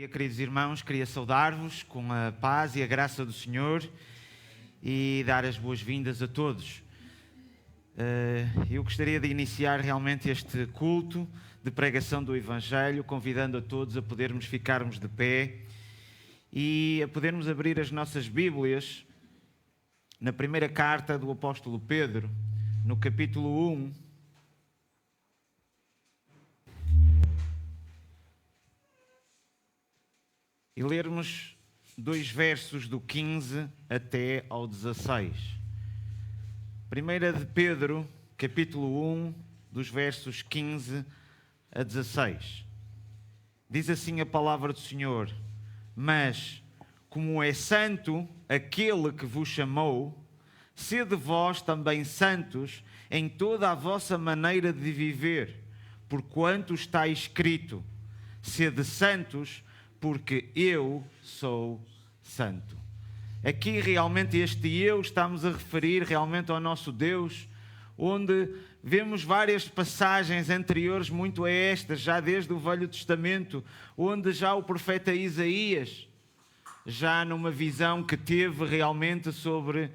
Queridos irmãos, queria saudar-vos com a paz e a graça do Senhor e dar as boas-vindas a todos. Eu gostaria de iniciar realmente este culto de pregação do Evangelho, convidando a todos a podermos ficarmos de pé e a podermos abrir as nossas Bíblias na primeira carta do apóstolo Pedro, no capítulo 1. E lermos dois versos do 15 até ao 16. 1 de Pedro, capítulo 1, dos versos 15 a 16. Diz assim a palavra do Senhor: Mas, como é santo aquele que vos chamou, sede vós também santos em toda a vossa maneira de viver, porquanto está escrito: sede santos, porque eu sou santo. Aqui realmente este eu estamos a referir realmente ao nosso Deus, onde vemos várias passagens anteriores muito a estas, já desde o Velho Testamento, onde já o profeta Isaías, já numa visão que teve realmente sobre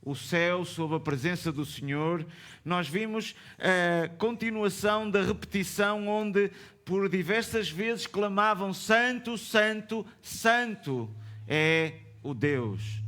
o céu, sobre a presença do Senhor, nós vimos a continuação da repetição onde por diversas vezes clamavam: Santo, Santo, Santo é o Deus.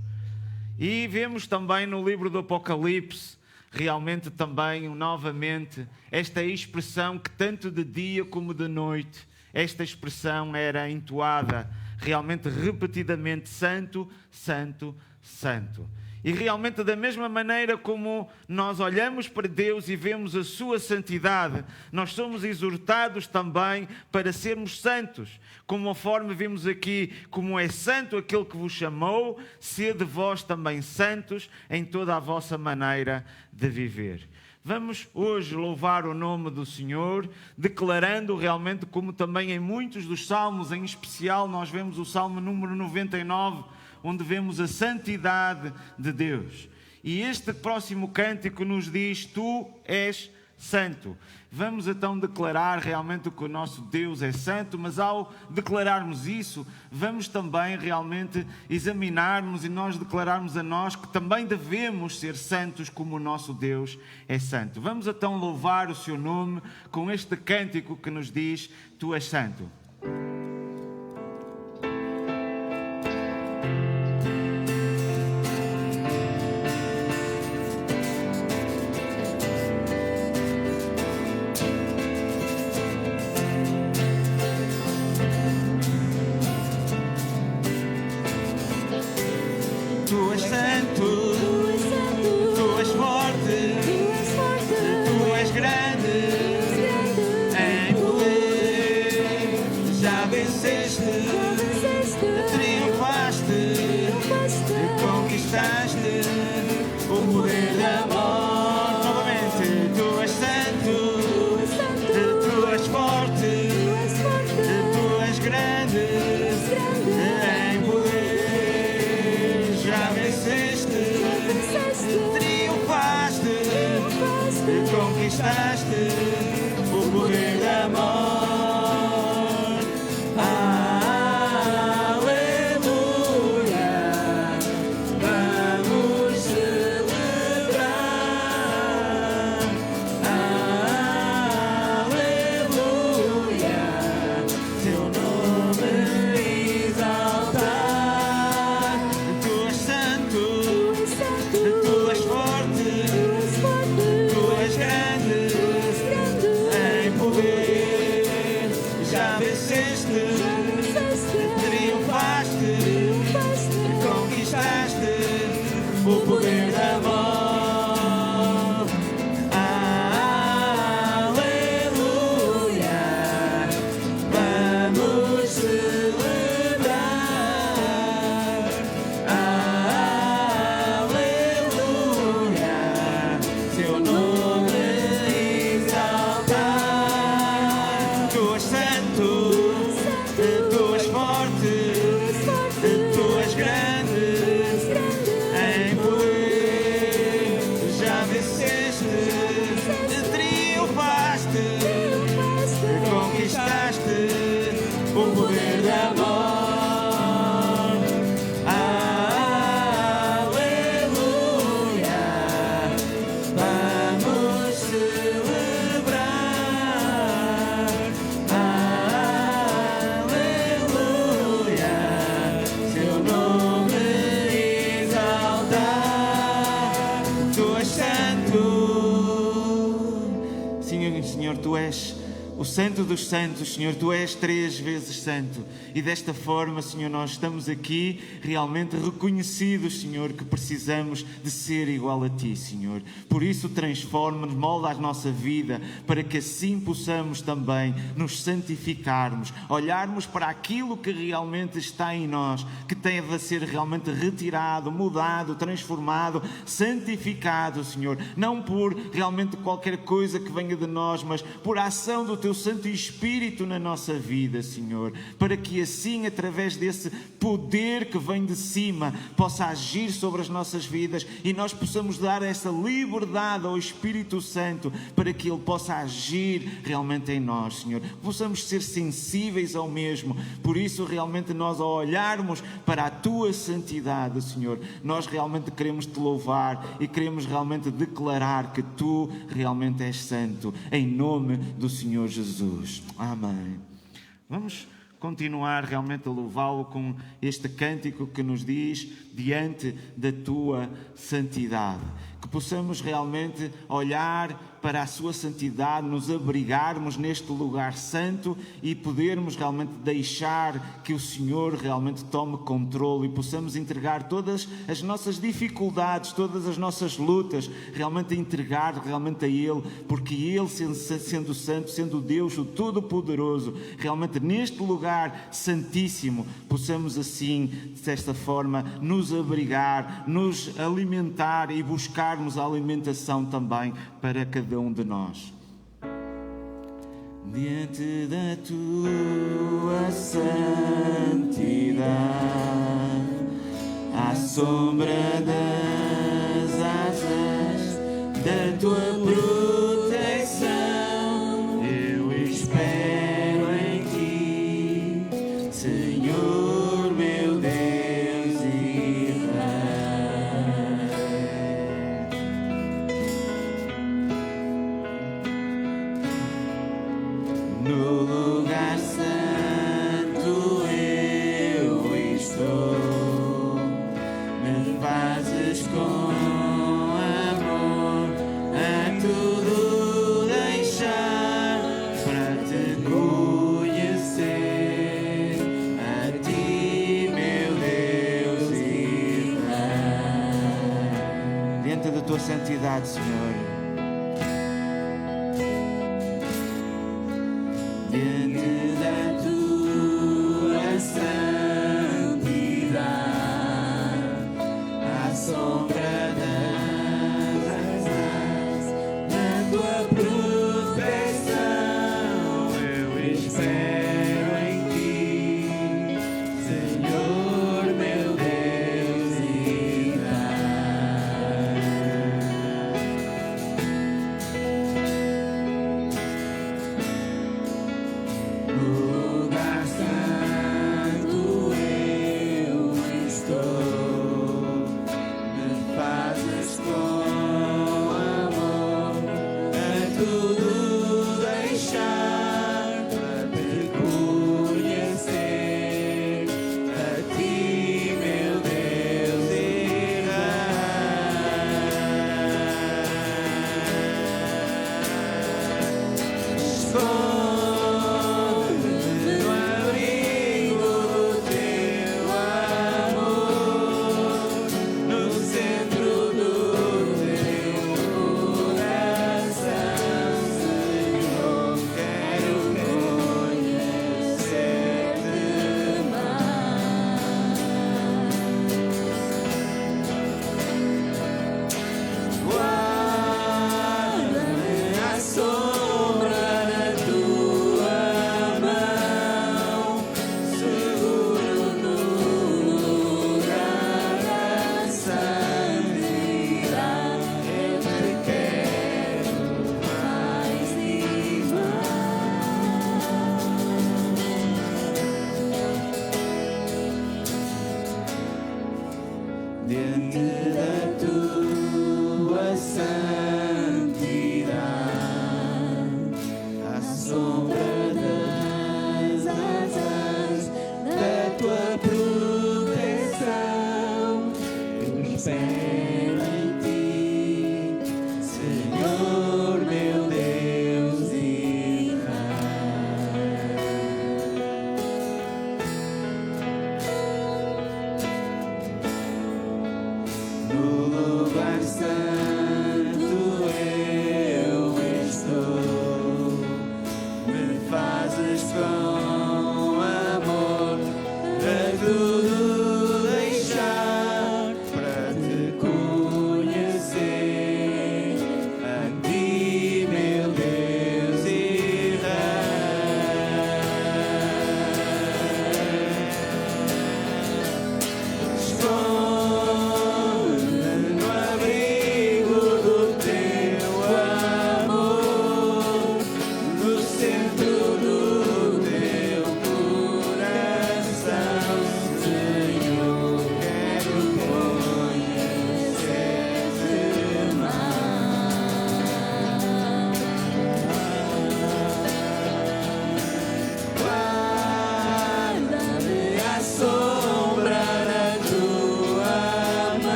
E vemos também no livro do Apocalipse, realmente também, novamente, esta expressão que tanto de dia como de noite, esta expressão era entoada realmente repetidamente: Santo, Santo, Santo. E realmente da mesma maneira como nós olhamos para Deus e vemos a sua santidade, nós somos exortados também para sermos santos. Conforme vimos aqui, como é santo aquele que vos chamou, sede vós também santos em toda a vossa maneira de viver. Vamos hoje louvar o nome do Senhor, declarando realmente, como também em muitos dos salmos, em especial nós vemos o Salmo número 99, onde vemos a santidade de Deus. E este próximo cântico nos diz: Tu és santo. Vamos então declarar realmente que o nosso Deus é santo, mas ao declararmos isso, vamos também realmente examinarmos e nós declararmos a nós que também devemos ser santos como o nosso Deus é santo. Vamos então louvar o seu nome com este cântico que nos diz: Tu és santo. Tu és grande, Tu és o Santo dos Santos, Senhor, Tu és 3 vezes santo. E desta forma, Senhor, nós estamos aqui realmente reconhecidos, Senhor, que precisamos de ser igual a Ti, Senhor. Por isso, transforma-nos, molda a nossa vida, para que assim possamos também nos santificarmos, olharmos para aquilo que realmente está em nós, que tem de ser realmente retirado, mudado, transformado, santificado, Senhor. Não por realmente qualquer coisa que venha de nós, mas por a ação do Teu Santo Espírito na nossa vida, Senhor, para que assim, através desse poder que vem de cima, possa agir sobre as nossas vidas e nós possamos dar essa liberdade ao Espírito Santo para que Ele possa agir realmente em nós, Senhor. Possamos ser sensíveis ao mesmo. Por isso, realmente, nós ao olharmos para a Tua santidade, Senhor, nós realmente queremos Te louvar e queremos realmente declarar que Tu realmente és santo, em nome do Senhor Jesus. Amém. Vamos continuar realmente a louvá-lo com este cântico que nos diz: diante da Tua santidade. Que possamos realmente olhar para a Sua santidade, nos abrigarmos neste lugar santo e podermos realmente deixar que o Senhor realmente tome controle e possamos entregar todas as nossas dificuldades, todas as nossas lutas, realmente entregar realmente a Ele, porque Ele, sendo santo, sendo Deus o Todo-Poderoso, realmente neste lugar santíssimo, possamos assim, desta forma, nos abrigar, nos alimentar e buscarmos a alimentação também para cada um de nós. Diante da Tua santidade, à sombra das asas da Tua proteção, eu espero em Ti, Senhor, meu Deus e Rei. No lugar santo eu estou, me fazes com amor a tudo deixar para Te conhecer, a Ti, meu Deus e Rei. Diante da Tua santidade, Senhor. Diante da Tua santidade, à sombra das asas da Tua proteção, eu espero em Ti, Senhor, meu Deus e Rei.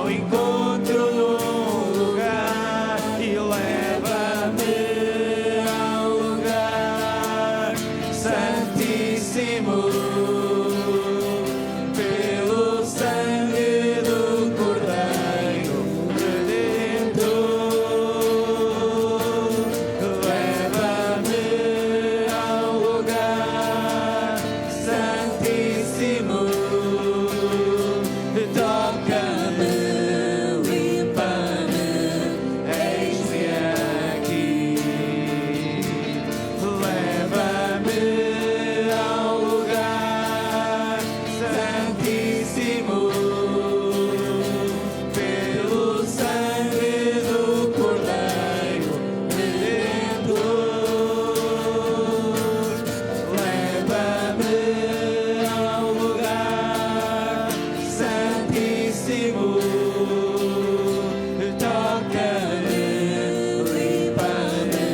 ao encontro num lugar e leva-me ao lugar santíssimo. Pelo sangue do Cordeiro Redentor, leva-me ao lugar santíssimo. Toca-me, limpa-me, eis-me aqui. Leva-me ao lugar santíssimo. Pelo sangue do Cordeiro Redentor, leva-me ao lugar santíssimo. Toca-me, limpa-me,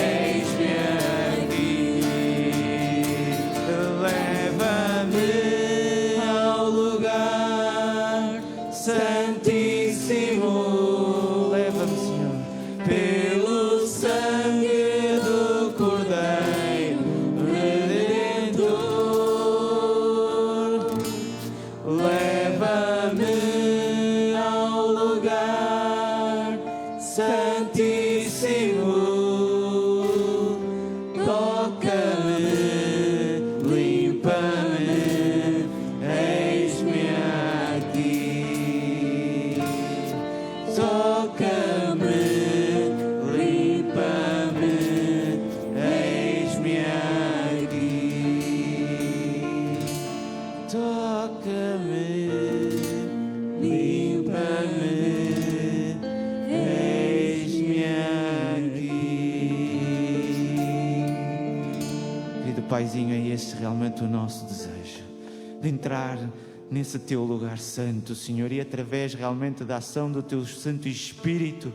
eis-me aqui. Leva-me ao lugar santíssimo. Leva-me, Senhor, pelo sangue do Cordeiro Redentor. Leva-me ao lugar santíssimo. Toca-me, limpa-me, eis-me aqui. Toca-me, limpa-me, eis-me aqui. Toca-me, limpa-me, eis-me aqui. Querido Paizinho, é este realmente o nosso desejo, de entrar nesse Teu lugar santo, Senhor, e através realmente da ação do Teu Santo Espírito,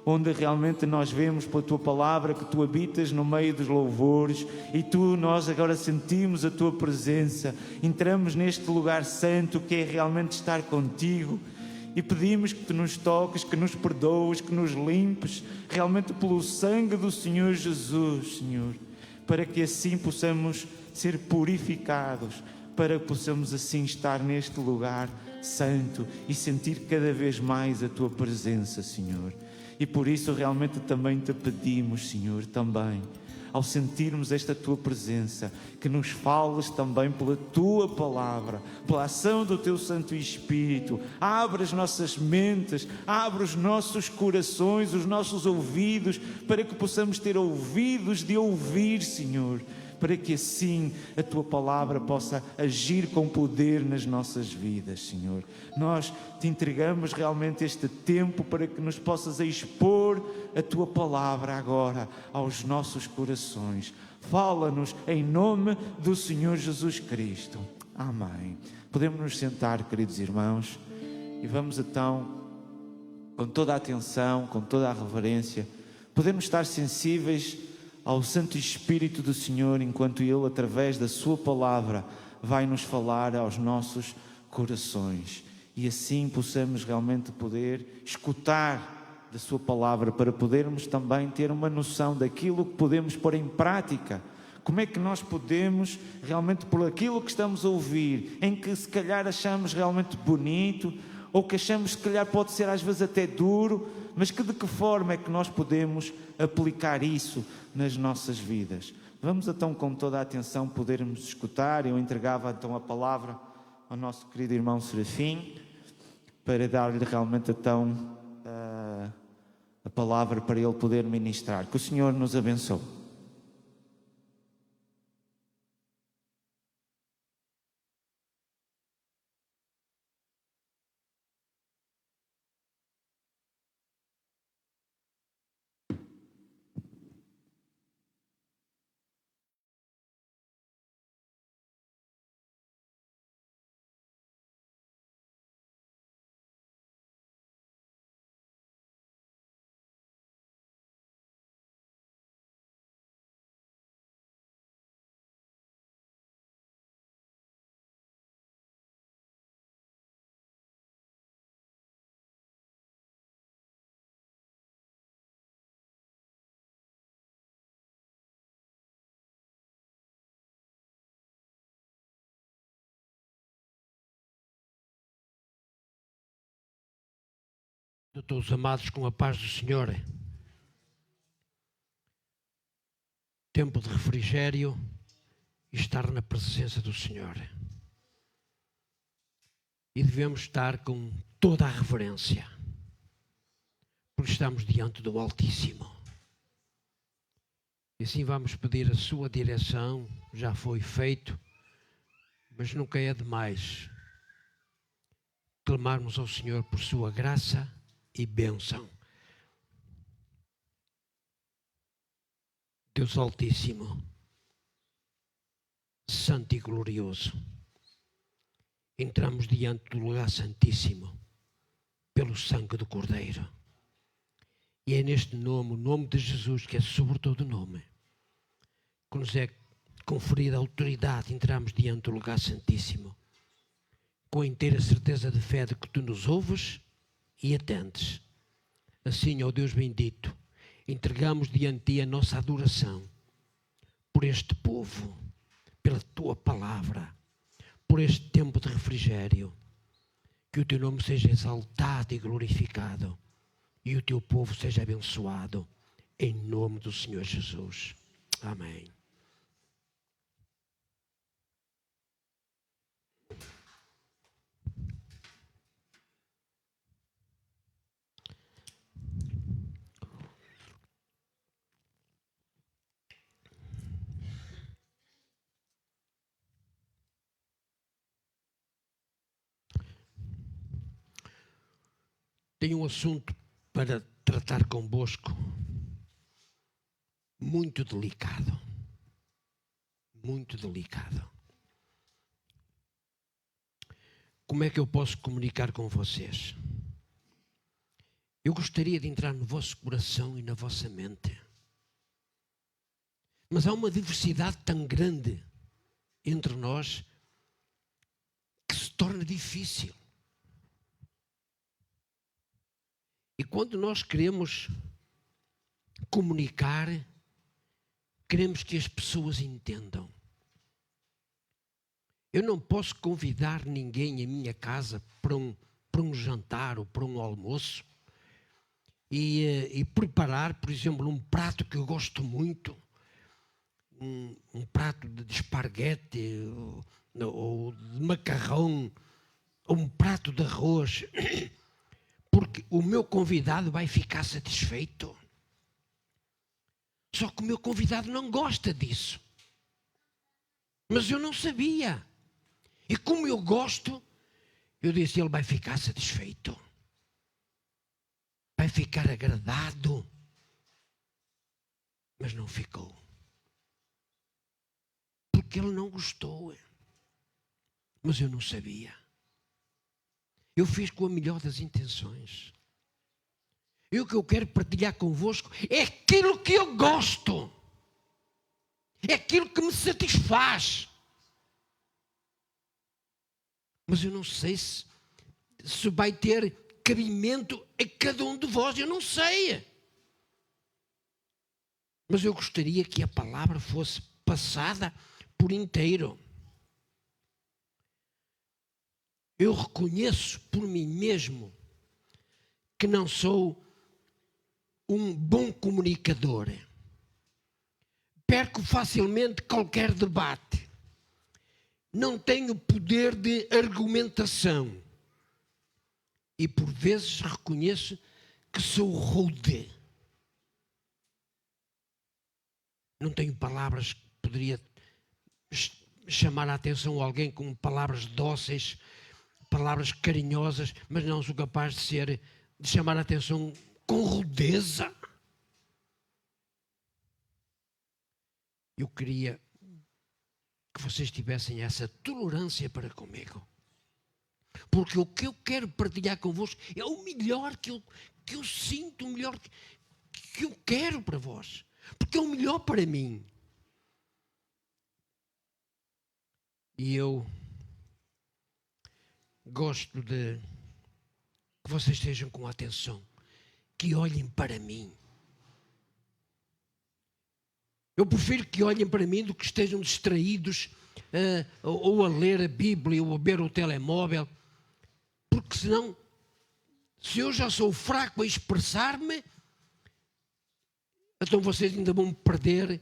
onde realmente nós vemos pela Tua Palavra que Tu habitas no meio dos louvores e nós agora sentimos a Tua presença, entramos neste lugar santo que é realmente estar contigo e pedimos que Tu nos toques, que nos perdoes, que nos limpes, realmente pelo sangue do Senhor Jesus, Senhor, para que assim possamos ser purificados, para que possamos assim estar neste lugar santo e sentir cada vez mais a Tua presença, Senhor. E por isso realmente também Te pedimos, Senhor, também, ao sentirmos esta Tua presença, que nos fales também pela Tua Palavra, pela ação do Teu Santo Espírito. Abre as nossas mentes, abre os nossos corações, os nossos ouvidos, para que possamos ter ouvidos de ouvir, Senhor, para que assim a Tua Palavra possa agir com poder nas nossas vidas, Senhor. Nós Te entregamos realmente este tempo para que nos possas expor a Tua Palavra agora aos nossos corações. Fala-nos em nome do Senhor Jesus Cristo. Amém. Podemos nos sentar, queridos irmãos, e vamos então, com toda a atenção, com toda a reverência, podemos estar sensíveis ao Santo Espírito do Senhor, enquanto Ele, através da Sua Palavra, vai nos falar aos nossos corações. E assim possamos realmente poder escutar da Sua Palavra, para podermos também ter uma noção daquilo que podemos pôr em prática. Como é que nós podemos realmente, por aquilo que estamos a ouvir, em que se calhar achamos realmente bonito, ou que achamos que se calhar pode ser às vezes até duro, mas que de que forma é que nós podemos aplicar isso nas nossas vidas? Vamos então com toda a atenção podermos escutar. Eu entregava então a palavra ao nosso querido irmão Serafim, para dar-lhe realmente então a palavra para ele poder ministrar. Que o Senhor nos abençoe. De todos amados, com a paz do Senhor. Tempo de refrigério e estar na presença do Senhor. E devemos estar com toda a reverência, porque estamos diante do Altíssimo. E assim vamos pedir a sua direção, já foi feito, mas nunca é demais clamarmos ao Senhor por sua graça e bênção. Deus Altíssimo, Santo e Glorioso, entramos diante do lugar santíssimo pelo sangue do Cordeiro. E é neste nome, o nome de Jesus, que é sobre todo nome, que nos é conferida a autoridade, entramos diante do lugar santíssimo, com a inteira certeza de fé de que tu nos ouves e atendes. Assim, ó Deus bendito, entregamos diante de ti a nossa adoração por este povo, pela tua palavra, por este tempo de refrigério. Que o teu nome seja exaltado e glorificado e o teu povo seja abençoado em nome do Senhor Jesus. Amém. Tenho um assunto para tratar convosco muito delicado. Muito delicado. Como é que eu posso comunicar com vocês? Eu gostaria de entrar no vosso coração e na vossa mente. Mas há uma diversidade tão grande entre nós que se torna difícil. E quando nós queremos comunicar, queremos que as pessoas entendam. Eu não posso convidar ninguém à minha casa para um jantar ou para um almoço e preparar, por exemplo, um prato que eu gosto muito, um prato de esparguete ou de macarrão, ou um prato de arroz, porque o meu convidado vai ficar satisfeito. Só que o meu convidado não gosta disso. Mas eu não sabia. E como eu gosto, eu disse, ele vai ficar satisfeito. Vai ficar agradado. Mas não ficou. Porque ele não gostou. Mas eu não sabia. Eu fiz com a melhor das intenções. E o que eu quero partilhar convosco é aquilo que eu gosto. É aquilo que me satisfaz. Mas eu não sei se vai ter cabimento a cada um de vós. Eu não sei. Mas eu gostaria que a palavra fosse passada por inteiro. Eu reconheço por mim mesmo que não sou um bom comunicador. Perco facilmente qualquer debate. Não tenho poder de argumentação. E por vezes reconheço que sou rude. Não tenho palavras que poderia chamar a atenção a alguém com palavras dóceis, palavras carinhosas, mas não sou capaz de chamar a atenção com rudeza. Eu queria que vocês tivessem essa tolerância para comigo. Porque o que eu quero partilhar convosco é o melhor que eu sinto, o melhor que eu quero para vós. Porque é o melhor para mim. E eu gosto de que vocês estejam com atenção, que olhem para mim. Eu prefiro que olhem para mim do que estejam distraídos ou a ler a Bíblia ou a ver o telemóvel, porque senão Se eu já sou fraco a expressar-me, então vocês ainda vão perder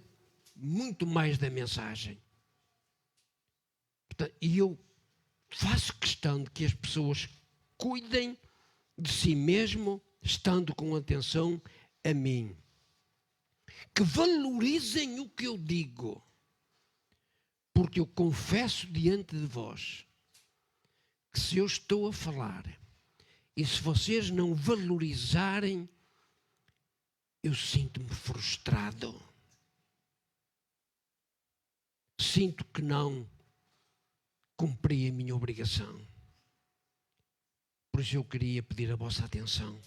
muito mais da mensagem. Portanto, e eu faço questão de que as pessoas cuidem de si mesmo, estando com atenção a mim. Que valorizem o que eu digo. Porque eu confesso diante de vós que se eu estou a falar e se vocês não valorizarem, eu sinto-me frustrado. Sinto que não cumpri a minha obrigação. Por isso eu queria pedir a vossa atenção.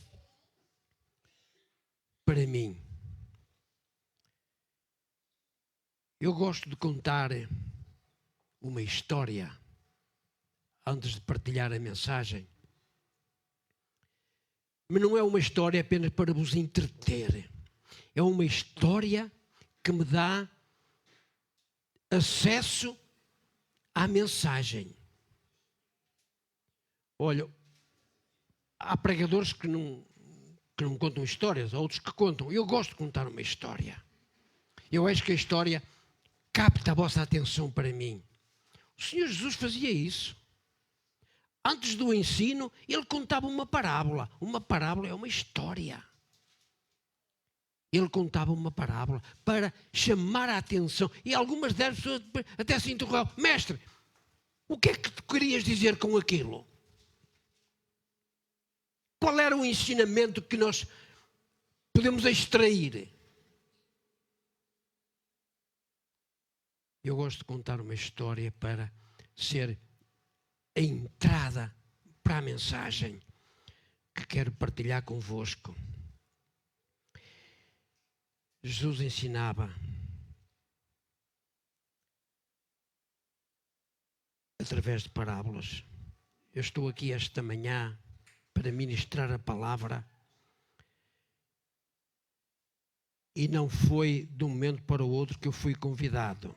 Para mim, eu gosto de contar uma história antes de partilhar a mensagem. Mas não é uma história apenas para vos entreter. É uma história que me dá acesso à mensagem. Olha, há pregadores que não contam histórias, há outros que contam. Eu gosto de contar uma história. Eu acho que a história capta a vossa atenção para mim. O Senhor Jesus fazia isso. Antes do ensino, ele contava uma parábola. Uma parábola é uma história. Ele contava uma parábola para chamar a atenção. E algumas das pessoas até se interrogavam: mestre, o que é que tu querias dizer com aquilo? Qual era o ensinamento que nós podemos extrair? Eu gosto de contar uma história para ser a entrada para a mensagem que quero partilhar convosco. Jesus ensinava através de parábolas. Eu estou aqui esta manhã para ministrar a palavra e não foi de um momento para o outro que eu fui convidado.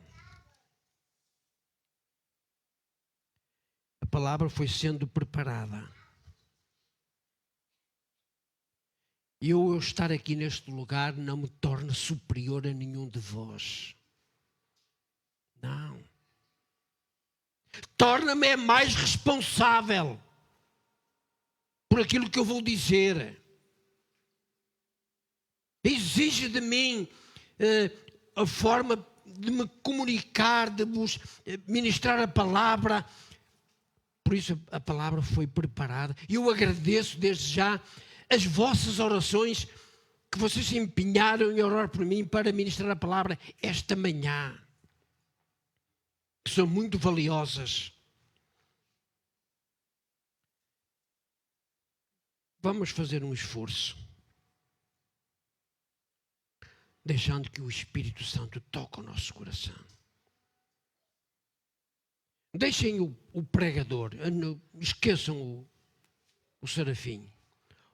A palavra foi sendo preparada. E eu estar aqui neste lugar não me torna superior a nenhum de vós. Não. Torna-me mais responsável por aquilo que eu vou dizer. Exige de mim a forma de me comunicar, de vos ministrar a palavra. Por isso a palavra foi preparada. E eu agradeço desde já as vossas orações que vocês se empenharam em orar por mim para ministrar a palavra esta manhã. Que são muito valiosas. Vamos fazer um esforço. Deixando que o Espírito Santo toque o nosso coração. Deixem o pregador, esqueçam o serafim.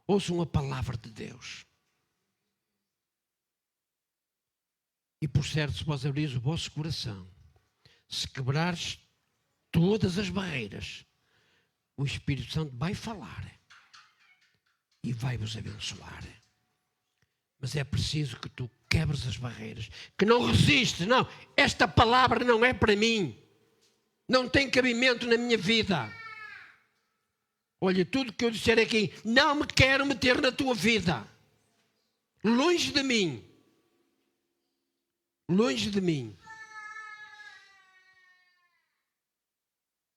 Ouçam a palavra de Deus. E por certo, se vós abrires o vosso coração, se quebrares todas as barreiras, o Espírito Santo vai falar e vai vos abençoar. Mas é preciso que tu quebres as barreiras, que não resistes. Não, esta palavra não é para mim. Não tem cabimento na minha vida. Olha, tudo que eu disser aqui, não me quero meter na tua vida. Longe de mim. Longe de mim.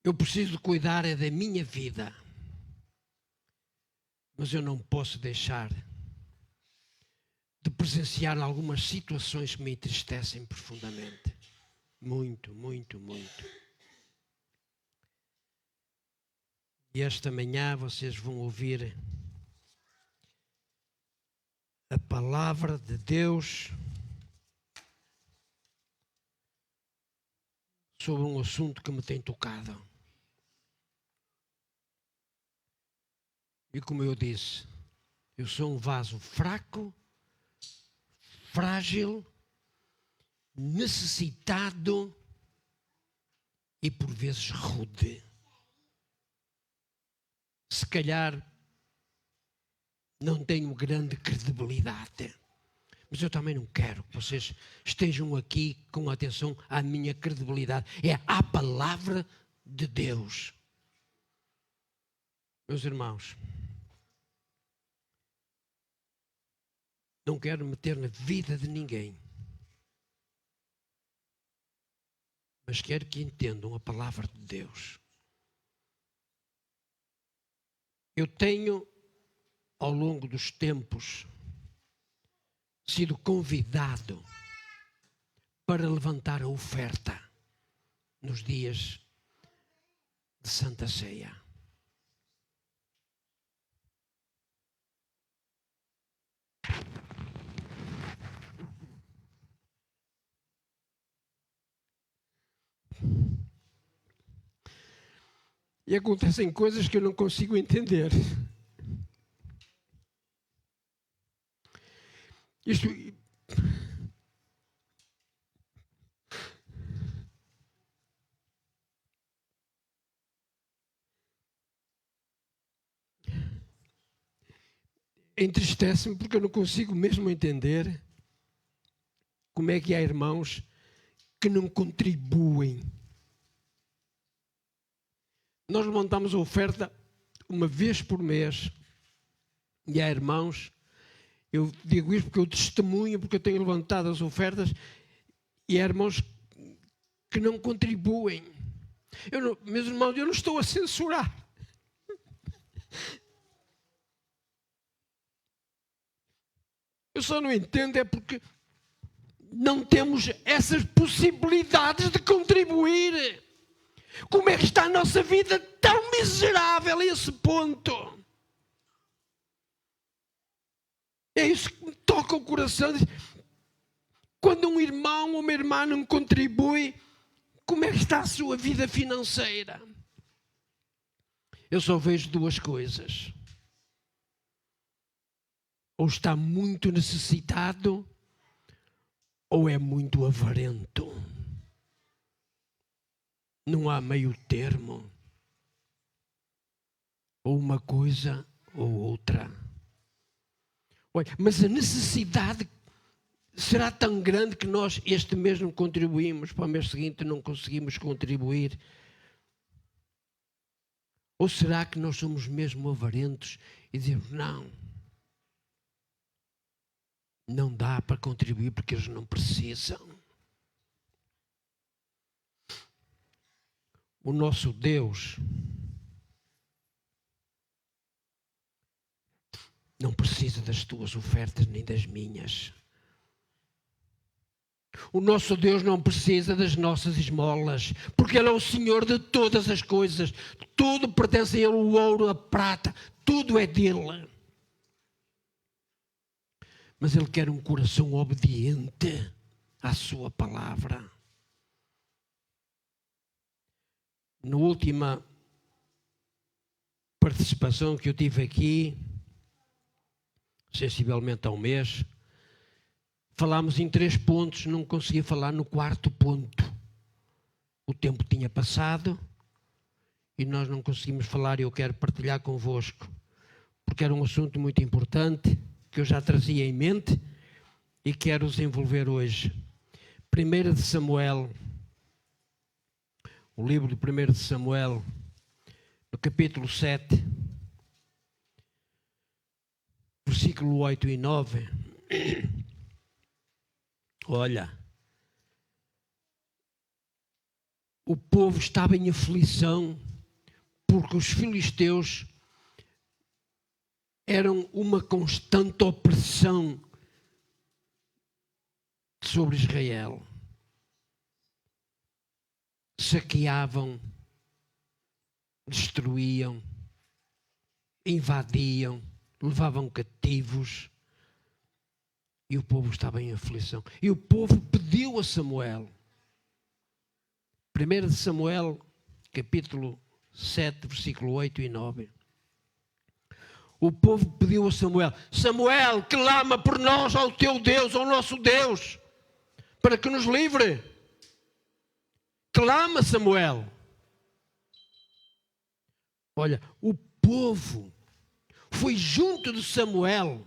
Eu preciso cuidar da minha vida. Mas eu não posso deixar de presenciar algumas situações que me entristecem profundamente. Muito, muito, muito. E esta manhã vocês vão ouvir a palavra de Deus sobre um assunto que me tem tocado. E como eu disse, eu sou um vaso fraco, frágil, necessitado e por vezes rude. Se calhar não tenho grande credibilidade. Mas eu também não quero que vocês estejam aqui com atenção à minha credibilidade. É a palavra de Deus. Meus irmãos, não quero meter na vida de ninguém, mas quero que entendam a palavra de Deus. Eu tenho, ao longo dos tempos, sido convidado para levantar a oferta nos dias de Santa Ceia. E acontecem coisas que eu não consigo entender. Isto... entristece-me porque eu não consigo mesmo entender como é que há irmãos que não contribuem. Nós levantamos a oferta uma vez por mês e há irmãos, eu digo isto porque eu testemunho, porque eu tenho levantado as ofertas e há irmãos que não contribuem. Meus irmãos, eu não estou a censurar. Eu só não entendo é porque não temos essas possibilidades de contribuir. Como é que está a nossa vida tão miserável a esse ponto? É isso que me toca o coração. Quando um irmão ou uma irmã não contribui, como é que está a sua vida financeira? Eu só vejo duas coisas. Ou está muito necessitado, ou é muito avarento. Não há meio termo. Ou uma coisa ou outra. Olha, mas a necessidade será tão grande que nós este mês não contribuímos, para o mês seguinte não conseguimos contribuir? Ou será que nós somos mesmo avarentos e dizemos, não dá para contribuir porque eles não precisam? O nosso Deus não precisa das tuas ofertas nem das minhas. O nosso Deus não precisa das nossas esmolas, porque Ele é o Senhor de todas as coisas. Tudo pertence a Ele, o ouro, a prata, tudo é dele. Mas Ele quer um coração obediente à sua palavra. Na última participação que eu tive aqui, sensivelmente há um mês, falámos em 3 pontos, não consegui falar no 4º ponto. O tempo tinha passado e nós não conseguimos falar e eu quero partilhar convosco, porque era um assunto muito importante que eu já trazia em mente e quero desenvolver hoje. 1 de Samuel, o livro de 1 de Samuel, no capítulo 7, versículo 8 e 9. Olha, o povo estava em aflição porque os filisteus eram uma constante opressão sobre Israel. Saqueavam, destruíam, invadiam, levavam cativos e o povo estava em aflição. E o povo pediu a Samuel. 1 de Samuel, capítulo 7, versículo 8 e 9. O povo pediu a Samuel: Samuel, clama por nós ao teu Deus, ao nosso Deus, para que nos livre. Clama, Samuel. Olha, o povo foi junto de Samuel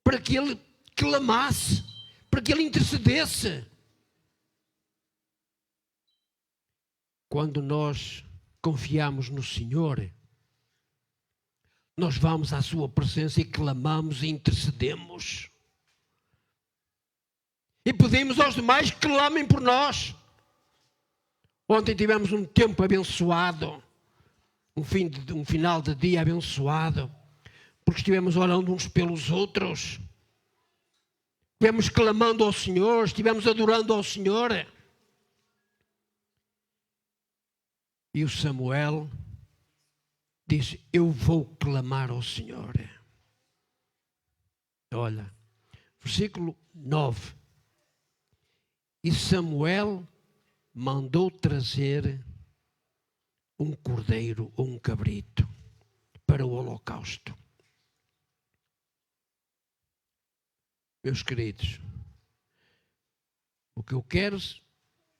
para que ele clamasse, para que ele intercedesse. Quando nós confiamos no Senhor, nós vamos à sua presença e clamamos e intercedemos. E pedimos aos demais que clamem por nós. Ontem tivemos um tempo abençoado, um final de dia abençoado, porque estivemos orando uns pelos outros, estivemos clamando ao Senhor, estivemos adorando ao Senhor. E o Samuel diz: eu vou clamar ao Senhor. Olha, versículo 9. E Samuel mandou trazer um cordeiro ou um cabrito para o holocausto. Meus queridos, o que eu quero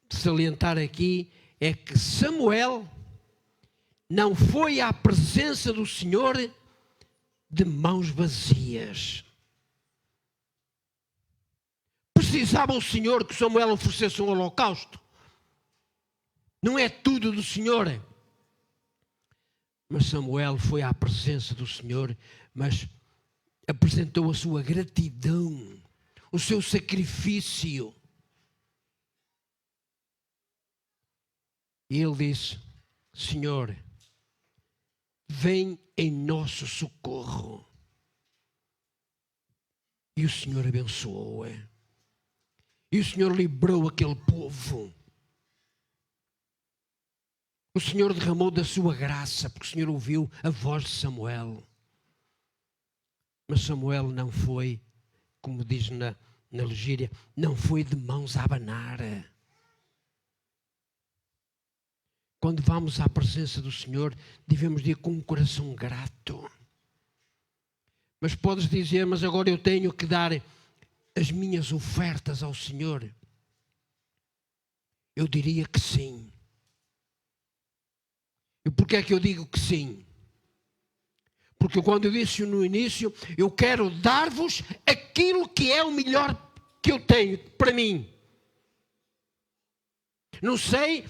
salientar aqui é que Samuel não foi à presença do Senhor de mãos vazias. Precisava o Senhor que Samuel oferecesse um holocausto? Não é tudo do Senhor. Mas Samuel foi à presença do Senhor, mas apresentou a sua gratidão, o seu sacrifício. E ele disse: Senhor, vem em nosso socorro. E o Senhor abençoou. E o Senhor livrou aquele povo. O Senhor derramou da sua graça, porque o Senhor ouviu a voz de Samuel. Mas Samuel não foi, como diz na legíria, não foi de mãos a abanar. Quando vamos à presença do Senhor, devemos ir com um coração grato. Mas podes dizer: mas agora eu tenho que dar as minhas ofertas ao Senhor. Eu diria que sim. E porquê é que eu digo que sim? Porque quando eu disse no início, eu quero dar-vos aquilo que é o melhor que eu tenho para mim. Não sei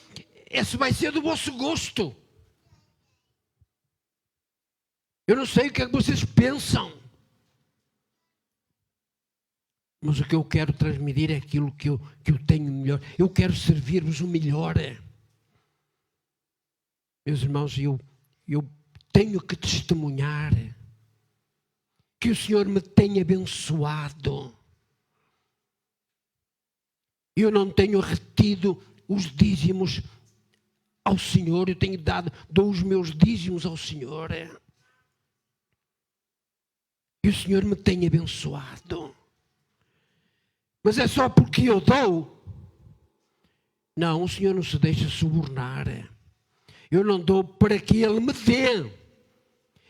se vai ser do vosso gosto. Eu não sei o que é que vocês pensam. Mas o que eu quero transmitir é aquilo que eu tenho melhor. Eu quero servir-vos o melhor. Meus irmãos, eu tenho que testemunhar que o Senhor me tem abençoado. Eu não tenho retido os dízimos ao Senhor. Eu tenho dou os meus dízimos ao Senhor. E o Senhor me tem abençoado. Mas é só porque eu dou? Não, o Senhor não se deixa subornar. Eu não dou para que Ele me dê.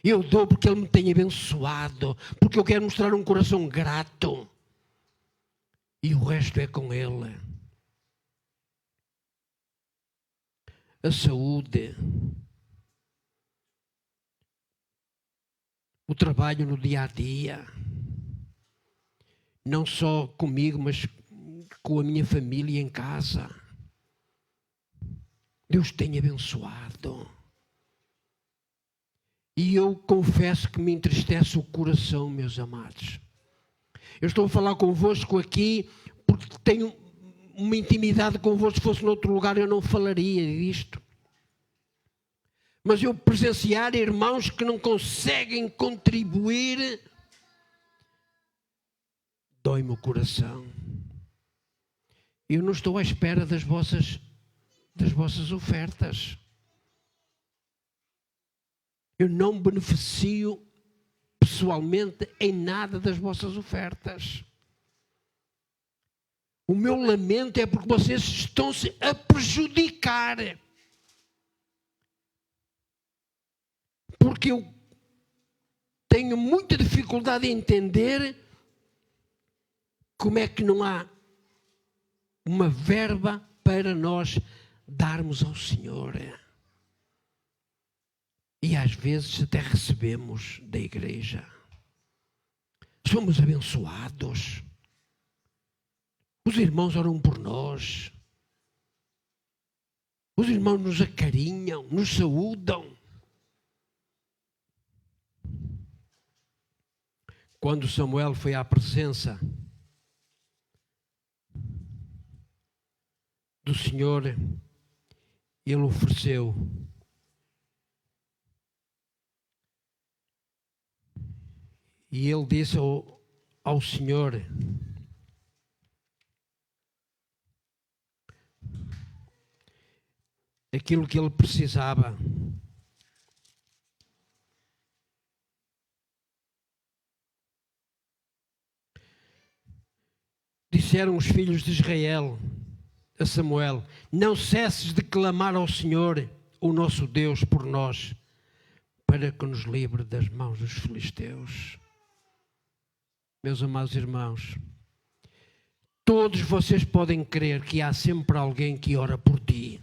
Eu dou porque Ele me tem abençoado. Porque eu quero mostrar um coração grato. E o resto é com Ele. A saúde. O trabalho no dia a dia. Não só comigo, mas com a minha família em casa. Deus tem abençoado. E eu confesso que me entristece o coração, meus amados. Eu estou a falar convosco aqui porque tenho uma intimidade convosco. Se fosse noutro lugar eu não falaria disto. Mas eu presenciar irmãos que não conseguem contribuir, dói-me o coração. Eu não estou à espera das vossas ofertas. Eu não beneficio pessoalmente em nada das vossas ofertas. O meu lamento é porque vocês estão-se a prejudicar. Porque eu tenho muita dificuldade em entender como é que não há uma verba para nós darmos ao Senhor. E às vezes até recebemos da igreja. Somos abençoados. Os irmãos oram por nós. Os irmãos nos acarinham, nos saúdam. Quando Samuel foi à presença do Senhor, ele ofereceu e ele disse ao Senhor: aquilo que ele precisava. Disseram os filhos de Israel a Samuel: não cesses de clamar ao Senhor, o nosso Deus, por nós, para que nos livre das mãos dos filisteus. Meus amados irmãos, todos vocês podem crer que há sempre alguém que ora por ti.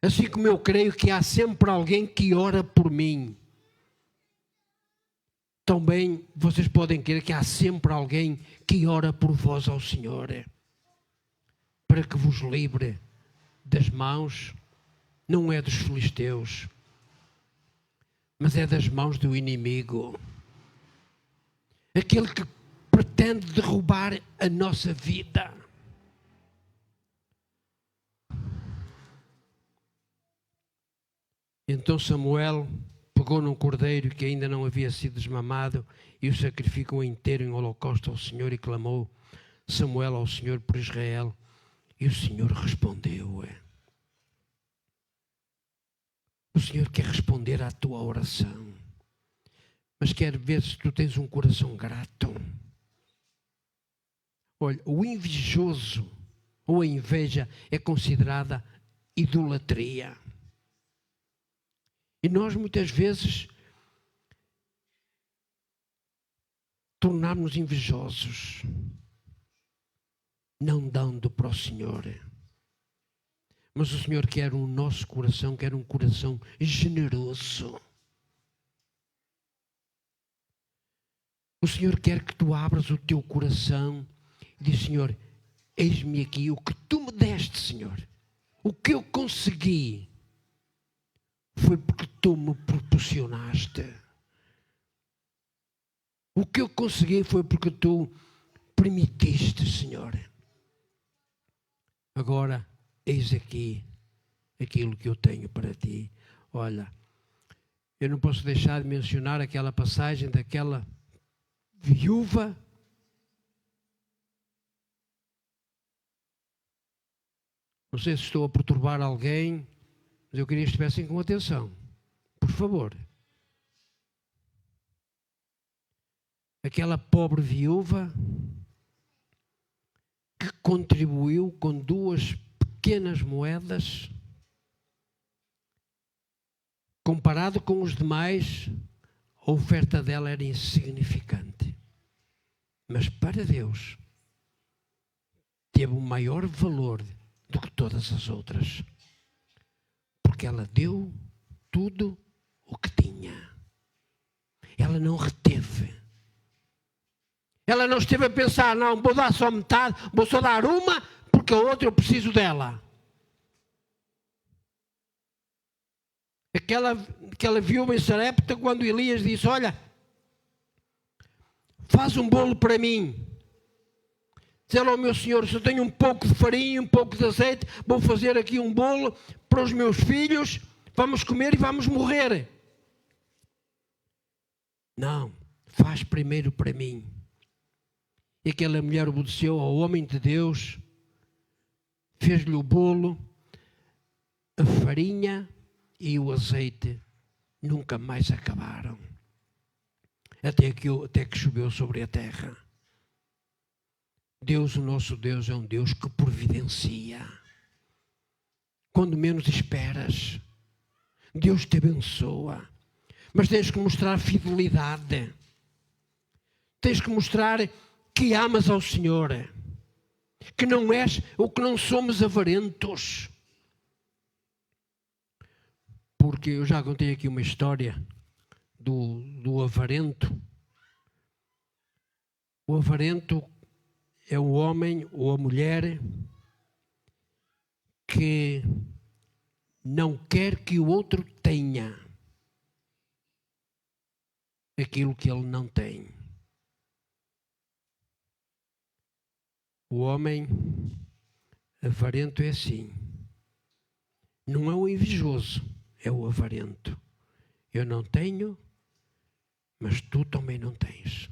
Assim como eu creio que há sempre alguém que ora por mim. Também vocês podem crer que há sempre alguém que ora por vós ao Senhor, para que vos livre das mãos, não é dos filisteus, mas é das mãos do inimigo. Aquele que pretende derrubar a nossa vida. Então Samuel pegou num cordeiro que ainda não havia sido desmamado e o sacrificou inteiro em holocausto ao Senhor e clamou Samuel ao Senhor por Israel. E o Senhor respondeu. O Senhor quer responder à tua oração, mas quer ver se tu tens um coração grato. Olha, o invejoso ou a inveja é considerada idolatria. E nós muitas vezes tornamos-nos invejosos, não dando para o Senhor. Mas o Senhor quer o nosso coração, quer um coração generoso. O Senhor quer que tu abras o teu coração e diz: Senhor, eis-me aqui, o que tu me deste, Senhor. O que eu consegui foi porque tu me proporcionaste. O que eu consegui foi porque tu permitiste, Senhor. Agora, eis aqui aquilo que eu tenho para ti. Olha, eu não posso deixar de mencionar aquela passagem daquela viúva não sei se estou a perturbar alguém, mas eu queria que estivessem com atenção. Por favor. Aquela pobre viúva que contribuiu com 2 pequenas moedas, comparado com os demais, a oferta dela era insignificante. Mas para Deus, teve um maior valor do que todas as outras. Porque ela deu tudo o que tinha. Ela não reteve. Ela não esteve a pensar: não, vou dar só metade, vou só dar uma, porque a outra eu preciso dela. Aquela viúva em Sarepta, quando Elias disse: olha, faz um bolo para mim. Diz ela ao meu senhor: se eu tenho um pouco de farinha, um pouco de azeite, vou fazer aqui um bolo para os meus filhos, vamos comer e vamos morrer. Não, faz primeiro para mim. E aquela mulher obedeceu ao homem de Deus, fez-lhe o bolo, a farinha e o azeite nunca mais acabaram. Até que choveu sobre a terra. Deus, o nosso Deus, é um Deus que providencia. Quando menos esperas, Deus te abençoa. Mas tens que mostrar fidelidade. Tens que mostrar que amas ao Senhor. Que não és ou que não somos avarentos. porque eu já contei aqui uma história do avarento. O avarento é o homem ou a mulher que não quer que o outro tenha aquilo que ele não tem. O homem avarento é assim. Não é o invejoso, é o avarento. Eu não tenho, mas tu também não tens.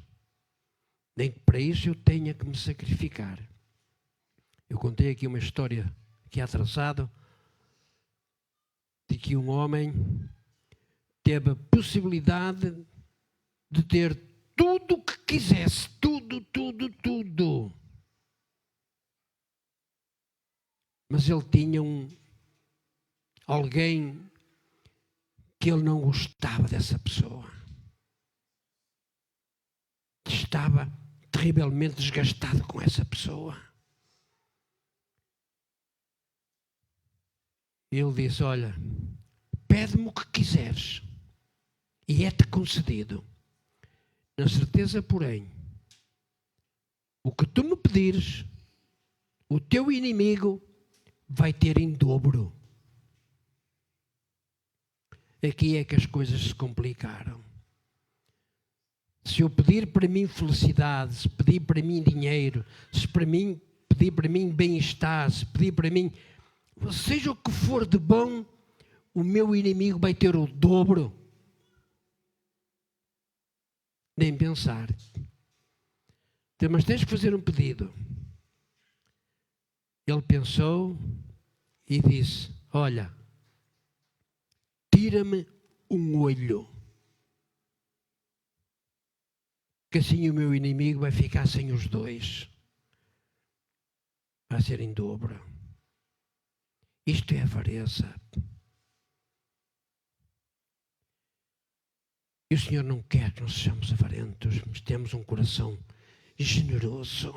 Nem que para isso eu tenha que me sacrificar. Eu contei aqui uma história que é atrasado, de que um homem teve a possibilidade de ter tudo o que quisesse, tudo. Mas ele tinha alguém que ele não gostava dessa pessoa. Estava terrivelmente desgastado com essa pessoa. Ele disse, olha, pede-me o que quiseres e é-te concedido. Na certeza, porém, o que tu me pedires, o teu inimigo vai ter em dobro. Aqui é que as coisas se complicaram. Se eu pedir para mim felicidade, se pedir para mim dinheiro, se pedir para mim bem-estar, se pedir para mim, seja o que for de bom, o meu inimigo vai ter o dobro. Nem pensar. Mas tens que fazer um pedido. Ele pensou e disse, olha, tira-me um olho, que assim o meu inimigo vai ficar sem os dois. Vai ser em dobro. Isto é avareza. E o Senhor não quer que nós sejamos avarentos, mas temos um coração generoso.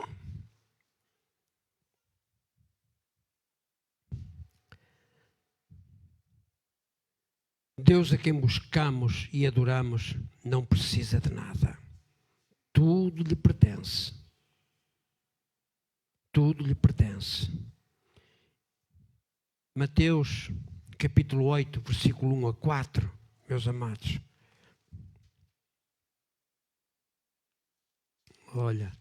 Deus a quem buscamos e adoramos não precisa de nada. Tudo lhe pertence. Tudo lhe pertence. Mateus, capítulo 8, versículo 1 a 4, meus amados. Olha,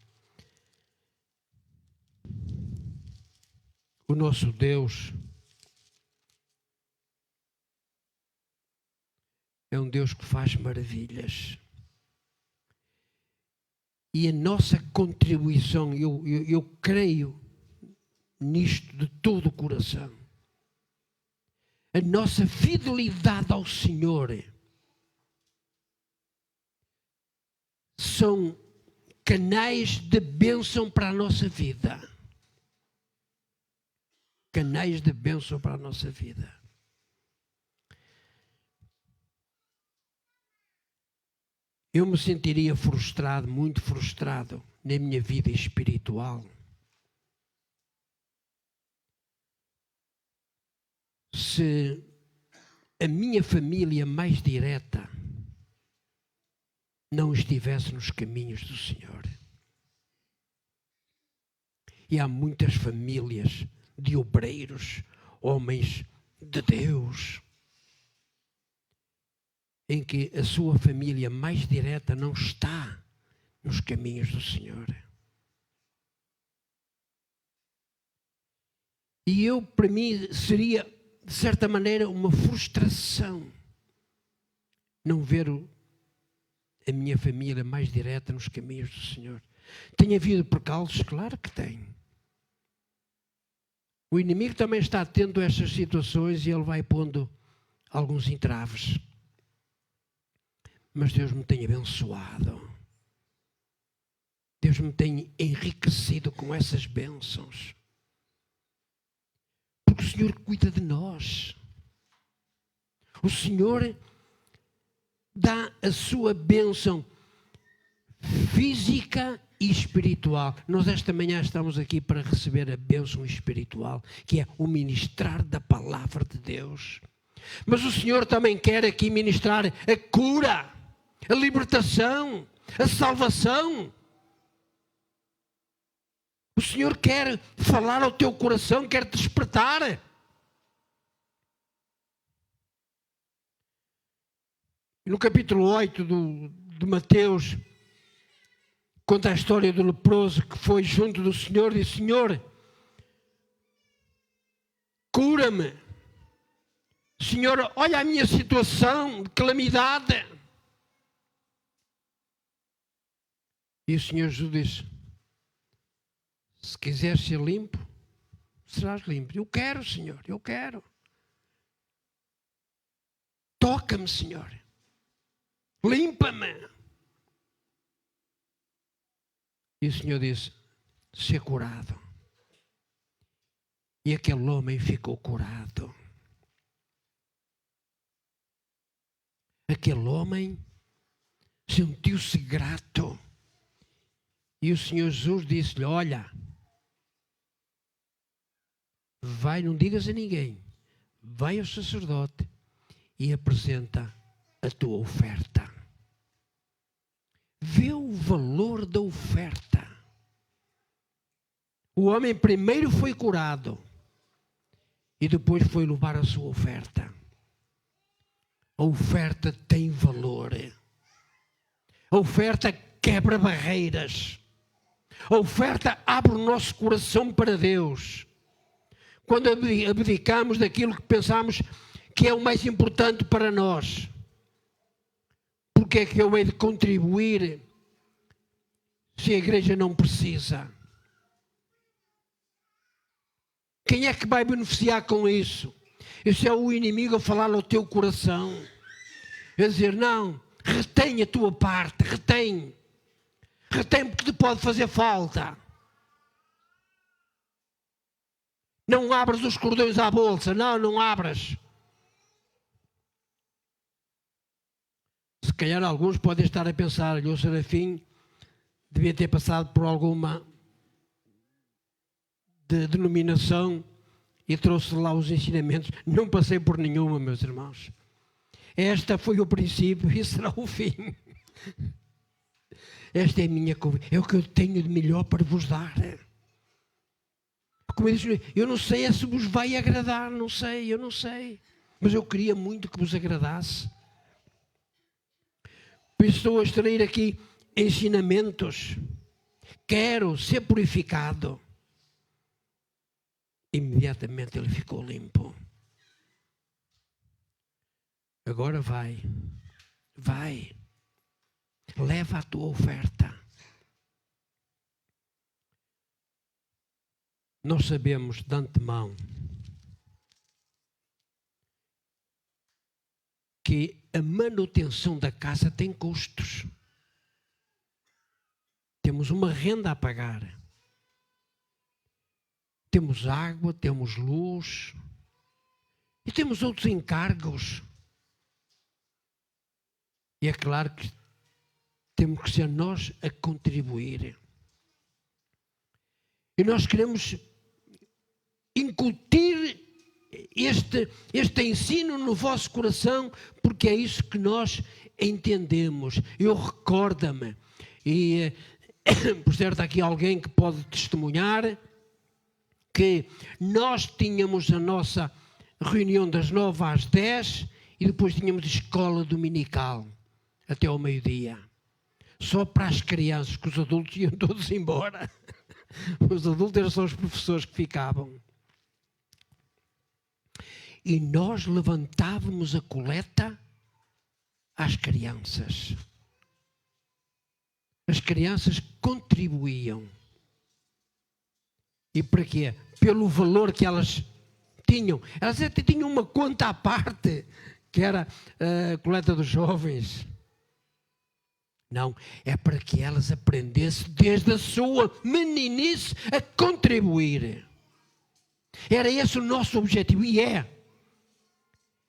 o nosso Deus é um Deus que faz maravilhas. E a nossa contribuição, eu creio nisto de todo o coração. A nossa fidelidade ao Senhor são canais de bênção para a nossa vida. Canais de bênção para a nossa vida. Eu me sentiria frustrado, muito frustrado, na minha vida espiritual, se a minha família mais direta não estivesse nos caminhos do Senhor. E há muitas famílias de obreiros, homens de Deus, em que a sua família mais direta não está nos caminhos do Senhor. E para mim, seria, de certa maneira, uma frustração não ver a minha família mais direta nos caminhos do Senhor. Tem havido percalços? Claro que tem. O inimigo também está atento a estas situações e ele vai pondo alguns entraves. Mas Deus me tem abençoado. Deus me tem enriquecido com essas bênçãos. Porque o Senhor cuida de nós. O Senhor dá a sua bênção física e espiritual. Nós esta manhã estamos aqui para receber a bênção espiritual, que é o ministrar da palavra de Deus. Mas o Senhor também quer aqui ministrar a cura, a libertação, a salvação. O Senhor quer falar ao teu coração, quer te despertar. No capítulo 8 de Mateus, conta a história do leproso que foi junto do Senhor e disse: Senhor, cura-me. Senhor, olha a minha situação de calamidade. E o Senhor Jesus disse: se quiseres ser limpo, serás limpo. Eu quero, Senhor, eu quero. Toca-me, Senhor. Limpa-me. E o Senhor disse: ser curado. E aquele homem ficou curado. Aquele homem sentiu-se grato. E o Senhor Jesus disse-lhe: olha, vai, não digas a ninguém, vai ao sacerdote e apresenta a tua oferta. Vê o valor da oferta. O homem primeiro foi curado e depois foi levar a sua oferta. A oferta tem valor. A oferta quebra barreiras. A oferta abre o nosso coração para Deus. Quando abdicamos daquilo que pensamos que é o mais importante para nós. Porque é que eu hei de contribuir se a igreja não precisa? Quem é que vai beneficiar com isso? Isso é o inimigo a falar ao teu coração. A dizer: não, retém a tua parte, retém. Retém porque te pode fazer falta. Não abras os cordões à bolsa. Não, não abras. Se calhar alguns podem estar a pensar: o Serafim devia ter passado por alguma denominação e trouxe lá os ensinamentos. Não passei por nenhuma, meus irmãos. Esta foi o princípio e será o fim. Esta é a minha convicção. É o que eu tenho de melhor para vos dar. Como eu disse, eu não sei se vos vai agradar, não sei, eu não sei. Mas eu queria muito que vos agradasse. Por isso estou a extrair aqui ensinamentos. Quero ser purificado. Imediatamente ele ficou limpo. Agora vai. Leva a tua oferta. Nós sabemos de antemão que a manutenção da casa tem custos. Temos uma renda a pagar. Temos água, temos luz e temos outros encargos. E é claro que temos que ser nós a contribuir. E nós queremos incutir este ensino no vosso coração, porque é isso que nós entendemos. Eu recordo-me, e por certo aqui alguém que pode testemunhar, que nós tínhamos a nossa reunião das 9 às 10 e depois tínhamos escola dominical até ao meio-dia. Só para as crianças, que os adultos iam todos embora. Os adultos eram só os professores que ficavam. E nós levantávamos a coleta às crianças. As crianças contribuíam. E para quê? Pelo valor que elas tinham. Elas até tinham uma conta à parte, que era a coleta dos jovens. Não, é para que elas aprendessem desde a sua meninice a contribuir. Era esse o nosso objetivo, e é.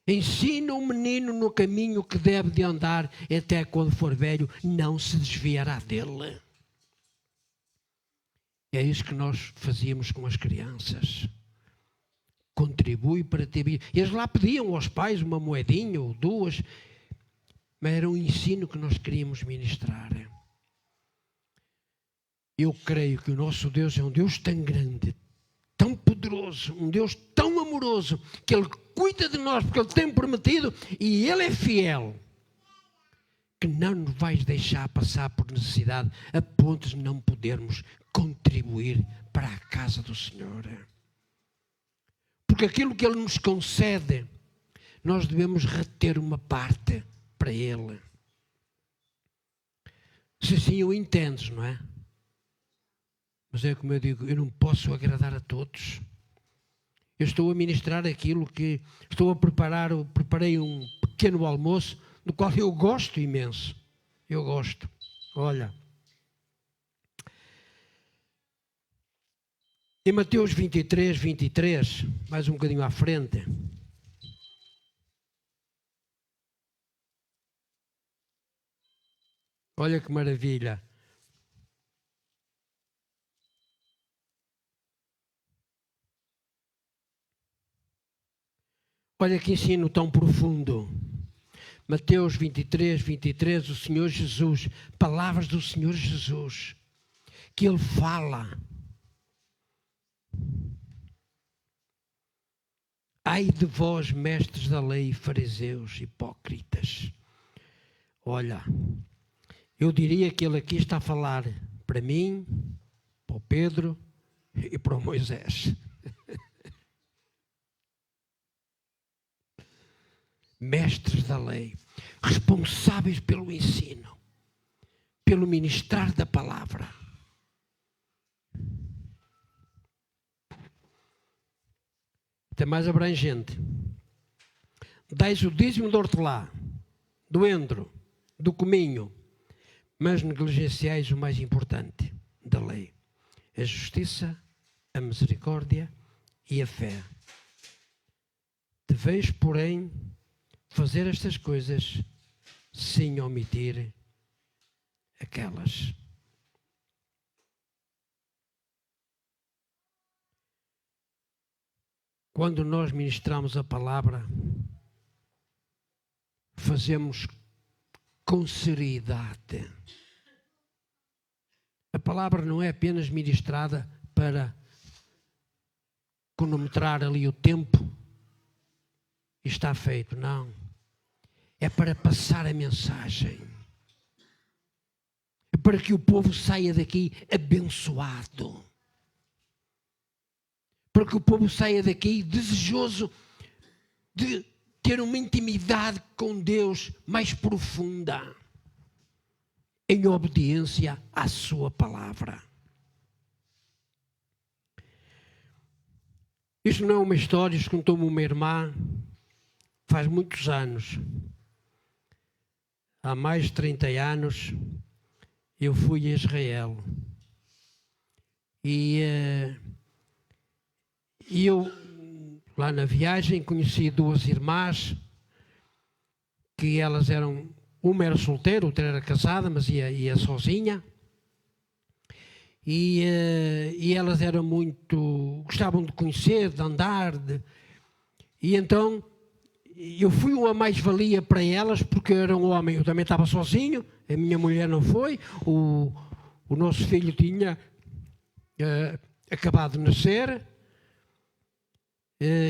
Ensina o menino no caminho que deve de andar, até quando for velho, não se desviará dele. É isso que nós fazíamos com as crianças. contribui para ter vida. Eles lá pediam aos pais uma moedinha ou duas, mas era um ensino que nós queríamos ministrar. Eu creio que o nosso Deus é um Deus tão grande, tão poderoso, um Deus tão amoroso, que Ele cuida de nós, porque Ele tem prometido, e Ele é fiel, que não nos vai deixar passar por necessidade a ponto de não podermos contribuir para a casa do Senhor. Porque aquilo que Ele nos concede, nós devemos reter uma parte para Ele. Se assim o entendes, não é? Mas é como eu digo, eu não posso agradar a todos. Eu estou a ministrar aquilo que estou a preparar, preparei um pequeno almoço, do qual eu gosto imenso. Eu gosto. Olha. Em Mateus 23, 23, mais um bocadinho à frente. Olha que maravilha. Olha que ensino tão profundo. Mateus 23, 23, o Senhor Jesus, palavras do Senhor Jesus, que Ele fala. Ai de vós, mestres da lei, fariseus, hipócritas. Olha, eu diria que Ele aqui está a falar para mim, para o Pedro e para o Moisés. Mestres da lei, responsáveis pelo ensino, pelo ministrar da palavra. Até mais abrangente. Dais o dízimo do hortelã, do endro, do cominho, mas negligenciais o mais importante da lei: a justiça, a misericórdia e a fé. Deveis, porém, fazer estas coisas sem omitir aquelas. Quando nós ministramos a palavra, fazemos com seriedade. A palavra não é apenas ministrada para cronometrar ali o tempo e está feito, não. É para passar a mensagem. É para que o povo saia daqui abençoado. Para que o povo saia daqui desejoso de ter uma intimidade com Deus mais profunda, em obediência à sua palavra. Isto não é uma história, isto contou-me uma irmã faz muitos anos. Há mais de 30 anos eu fui a Israel e eu lá na viagem conheci duas irmãs que elas eram, uma era solteira, outra era casada, mas ia sozinha. E elas eram muito, gostavam de conhecer, de andar, e então eu fui uma mais-valia para elas, porque eu era um homem, eu também estava sozinho, a minha mulher não foi, o nosso filho tinha acabado de nascer,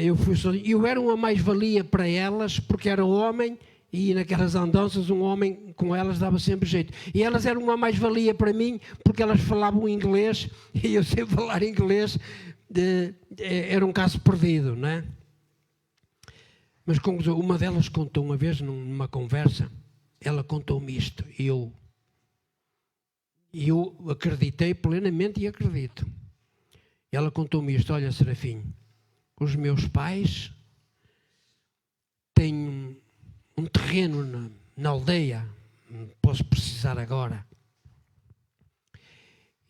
eu fui sozinho, eu era uma mais-valia para elas, porque era homem, e naquelas andanças um homem com elas dava sempre jeito. E elas eram uma mais-valia para mim, porque elas falavam inglês, e eu sem falar inglês era um caso perdido, não é? Mas uma delas contou uma vez, numa conversa, ela contou-me isto, e eu acreditei plenamente e acredito. Ela contou-me isto: olha, Serafim, os meus pais têm um terreno na aldeia, não posso precisar agora,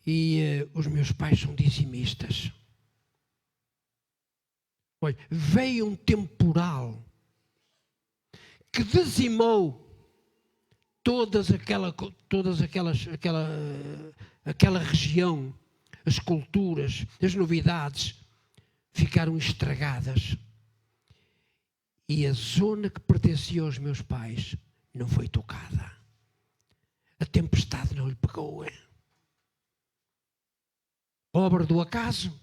e os meus pais são dizimistas. Olha, veio um temporal que dizimou aquela região, as culturas, as novidades. ficaram estragadas. E a zona que pertencia aos meus pais não foi tocada. A tempestade não lhe pegou. Obra do acaso.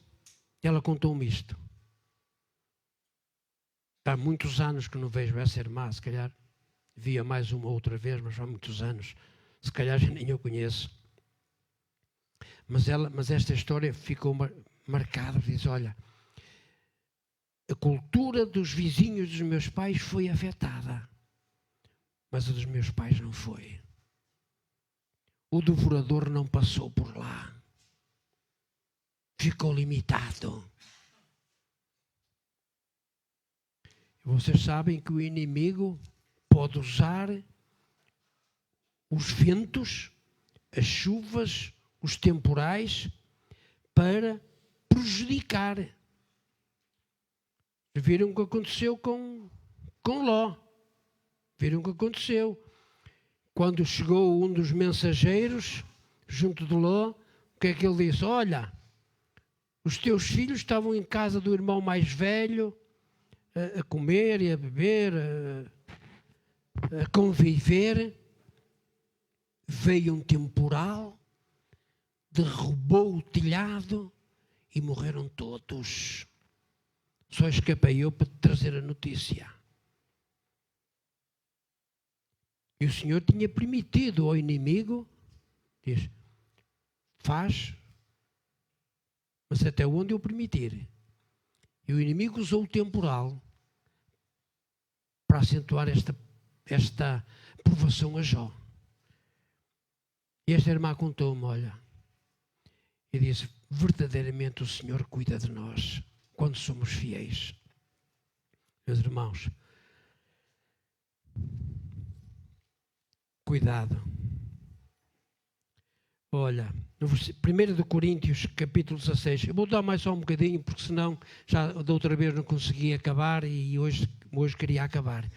Ela contou-me isto. Há muitos anos que não vejo essa irmã, se calhar via mais uma outra vez, mas há muitos anos. Se calhar já nem eu conheço. Mas esta história ficou marcada. Diz, olha, a cultura dos vizinhos dos meus pais foi afetada, mas a dos meus pais não foi. O devorador não passou por lá. Ficou limitado. Vocês sabem que o inimigo pode usar os ventos, as chuvas, os temporais para prejudicar. Viram o que aconteceu com Ló. Viram o que aconteceu. Quando chegou um dos mensageiros junto de Ló, o que é que ele disse? Olha, os teus filhos estavam em casa do irmão mais velho, a comer e a beber, a conviver. Veio um temporal, derrubou o telhado e morreram todos. Só escapei eu para te trazer a notícia. E o Senhor tinha permitido ao inimigo, diz, faz, mas até onde eu permitir. E o inimigo usou o temporal para acentuar esta provação a Jó. E esta irmã contou-me, olha, e disse, verdadeiramente o Senhor cuida de nós quando somos fiéis. Meus irmãos, cuidado. Olha, 1 Coríntios, capítulo 16. Eu vou dar mais só um bocadinho, porque senão já da outra vez não consegui acabar e hoje queria acabar.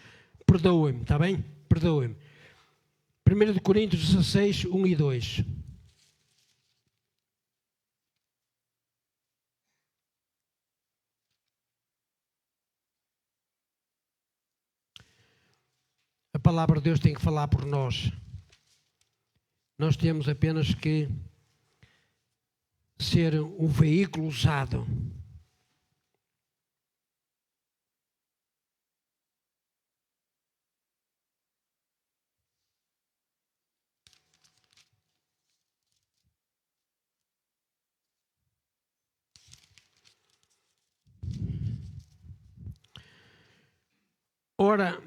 Perdoem-me, está bem? Perdoem-me. 1 Coríntios 16, 1 e 2. A palavra de Deus tem que falar por nós. Nós temos apenas que ser um veículo usado. Ora,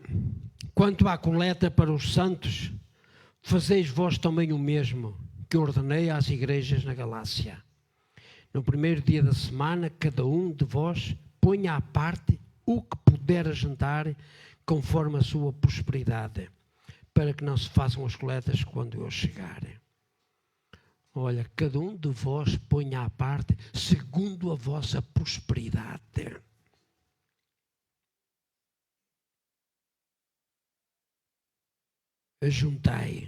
quanto à coleta para os santos, fazeis vós também o mesmo que ordenei às igrejas na Galácia. No primeiro dia da semana, cada um de vós ponha à parte o que puder ajuntar conforme a sua prosperidade, para que não se façam as coletas quando eu chegar. Olha, cada um de vós ponha à parte segundo a vossa prosperidade. Ajuntai.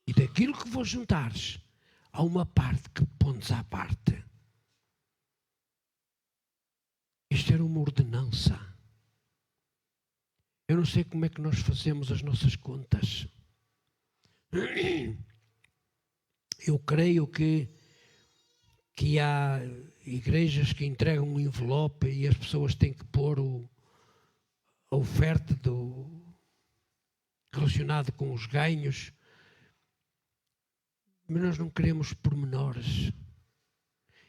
E daquilo que vos juntares, há uma parte que pondes à parte. Isto era uma ordenança. Eu não sei como é que nós fazemos as nossas contas. Eu creio que há igrejas que entregam um envelope e as pessoas têm que pôr a oferta relacionada com os ganhos. Mas nós não queremos pormenores.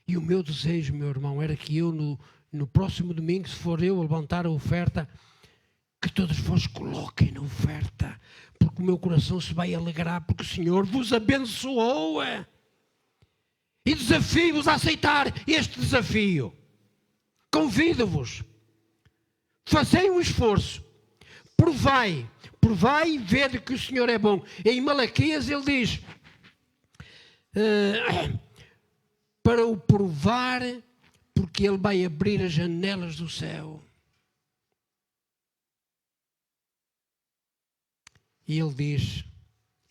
E o meu desejo, meu irmão, era que eu no próximo domingo, se for eu a levantar a oferta, que todos vós coloquem na oferta, porque o meu coração se vai alegrar, porque o Senhor vos abençoou. E desafio-vos a aceitar este desafio. Convido-vos. Fazei um esforço. Provai e vede que o Senhor é bom. Em Malaquias ele diz, para o provar, porque ele vai abrir as janelas do céu. E ele diz,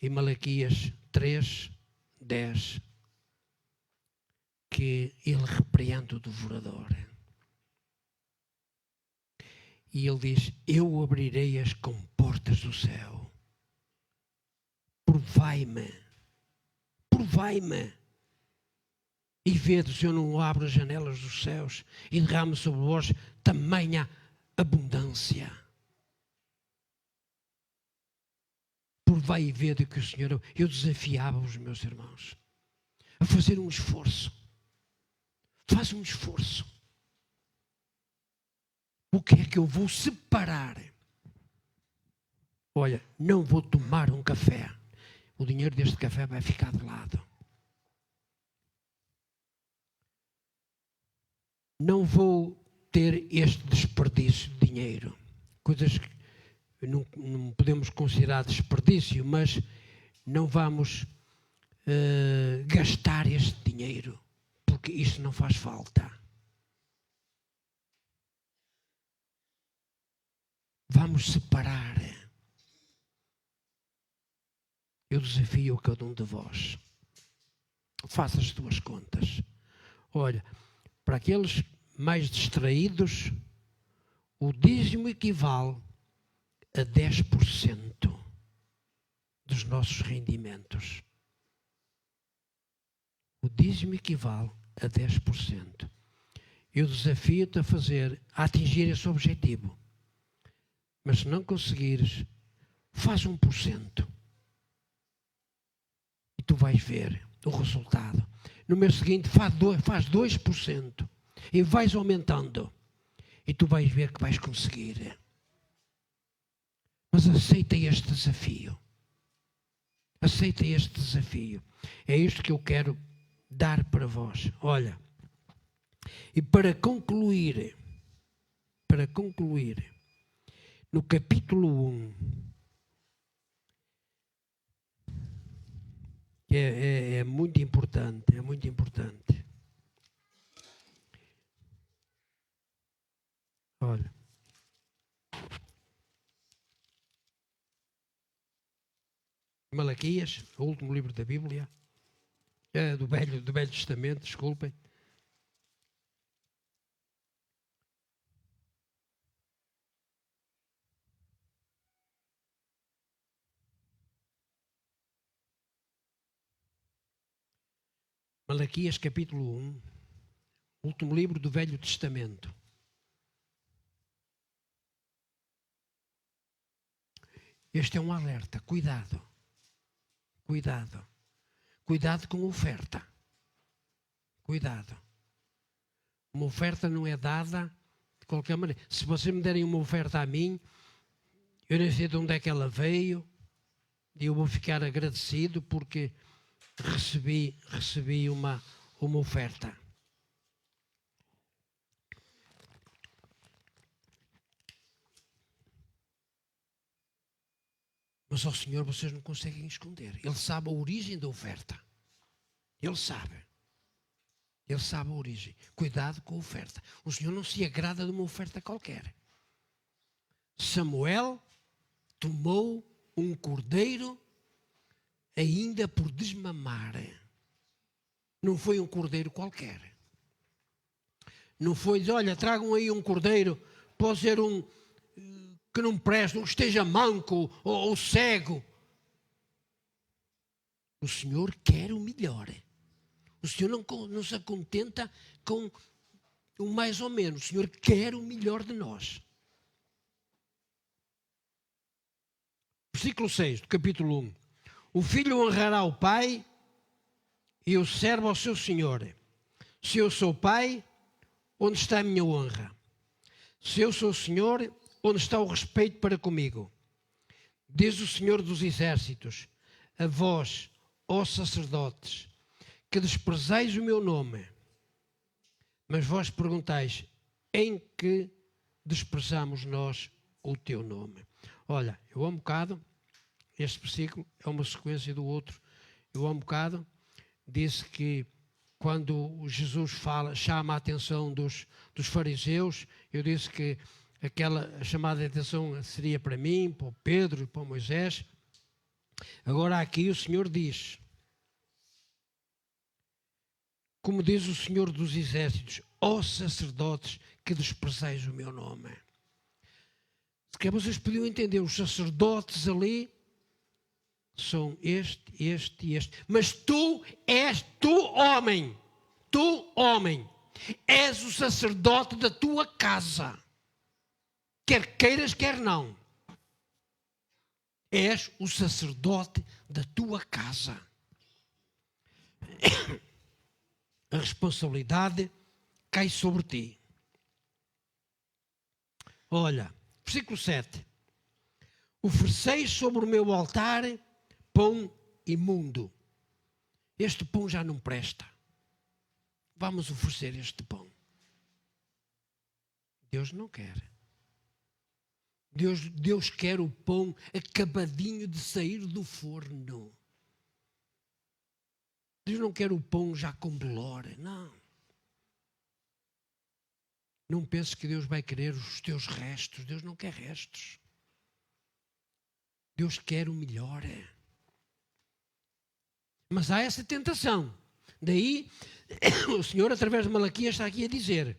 em Malaquias 3, 10, que ele repreende o devorador. E ele diz: eu abrirei as comportas do céu. Provai-me. Provai-me. E vede se eu não abro as janelas dos céus e derramo sobre vós tamanha abundância. Provai e vede que o Senhor... Eu desafiava os meus irmãos a fazer um esforço. Faz um esforço. O que é que eu vou separar? Olha, não vou tomar um café. O dinheiro deste café vai ficar de lado. Não vou ter este desperdício de dinheiro. Coisas que não podemos considerar desperdício, mas não vamos gastar este dinheiro, porque isso não faz falta. Vamos separar. Eu desafio a cada um de vós. Faça as tuas contas. Olha, para aqueles mais distraídos, o dízimo equivale a 10% dos nossos rendimentos. O dízimo equivale a 10%. Eu desafio-te a atingir esse objetivo. Mas se não conseguires, faz 1%. E tu vais ver o resultado. No mês seguinte, faz 2%. E vais aumentando. E tu vais ver que vais conseguir. Mas aceita este desafio. Aceita este desafio. É isto que eu quero dar para vós. Olha, e para concluir, no capítulo 1, é muito importante, Olha, Malaquias, o último livro da Bíblia, do Velho Testamento, desculpem. Malaquias capítulo 1, último livro do Velho Testamento. Este é um alerta, cuidado. Cuidado com a oferta. Cuidado. Uma oferta não é dada de qualquer maneira. Se vocês me derem uma oferta a mim, eu nem sei de onde é que ela veio, e eu vou ficar agradecido porque recebi uma oferta. Mas ao Senhor vocês não conseguem esconder. Ele sabe a origem da oferta. Ele sabe a origem. Cuidado com a oferta. O Senhor não se agrada de uma oferta qualquer. Samuel tomou um cordeiro ainda por desmamar. Não foi um cordeiro qualquer. Não foi dizer, olha, tragam aí um cordeiro, pode ser um que não presta, um que esteja manco ou cego. O Senhor quer o melhor. O Senhor não se contenta com o mais ou menos. O Senhor quer o melhor de nós. Versículo 6 do capítulo 1. O filho honrará o pai e o servo ao seu senhor. Se eu sou pai, onde está a minha honra? Se eu sou senhor, onde está o respeito para comigo? Diz o Senhor dos Exércitos, a vós, ó sacerdotes, que desprezais o meu nome. Mas vós perguntais, em que desprezamos nós o teu nome? Olha, eu há um bocado, este versículo é uma sequência do outro. Eu há um bocado disse que quando Jesus chama a atenção dos fariseus, eu disse que aquela chamada de atenção seria para mim, para o Pedro, para o Moisés. Agora aqui o Senhor diz, como diz o Senhor dos Exércitos, ó sacerdotes que desprezais o meu nome. Se quer vocês podiam entender, os sacerdotes ali são este. Mas tu, homem, és o sacerdote da tua casa. Quer queiras, quer não. És o sacerdote da tua casa. A responsabilidade cai sobre ti. Olha, versículo 7. Ofereceis sobre o meu altar pão imundo. Este pão já não presta. Vamos oferecer este pão. Deus não quer. Deus quer o pão acabadinho de sair do forno. Deus não quer o pão já com bolor, não. Não penses que Deus vai querer os teus restos. Deus não quer restos. Deus quer o melhor. Mas há essa tentação. Daí, o Senhor, através de Malaquias, está aqui a dizer: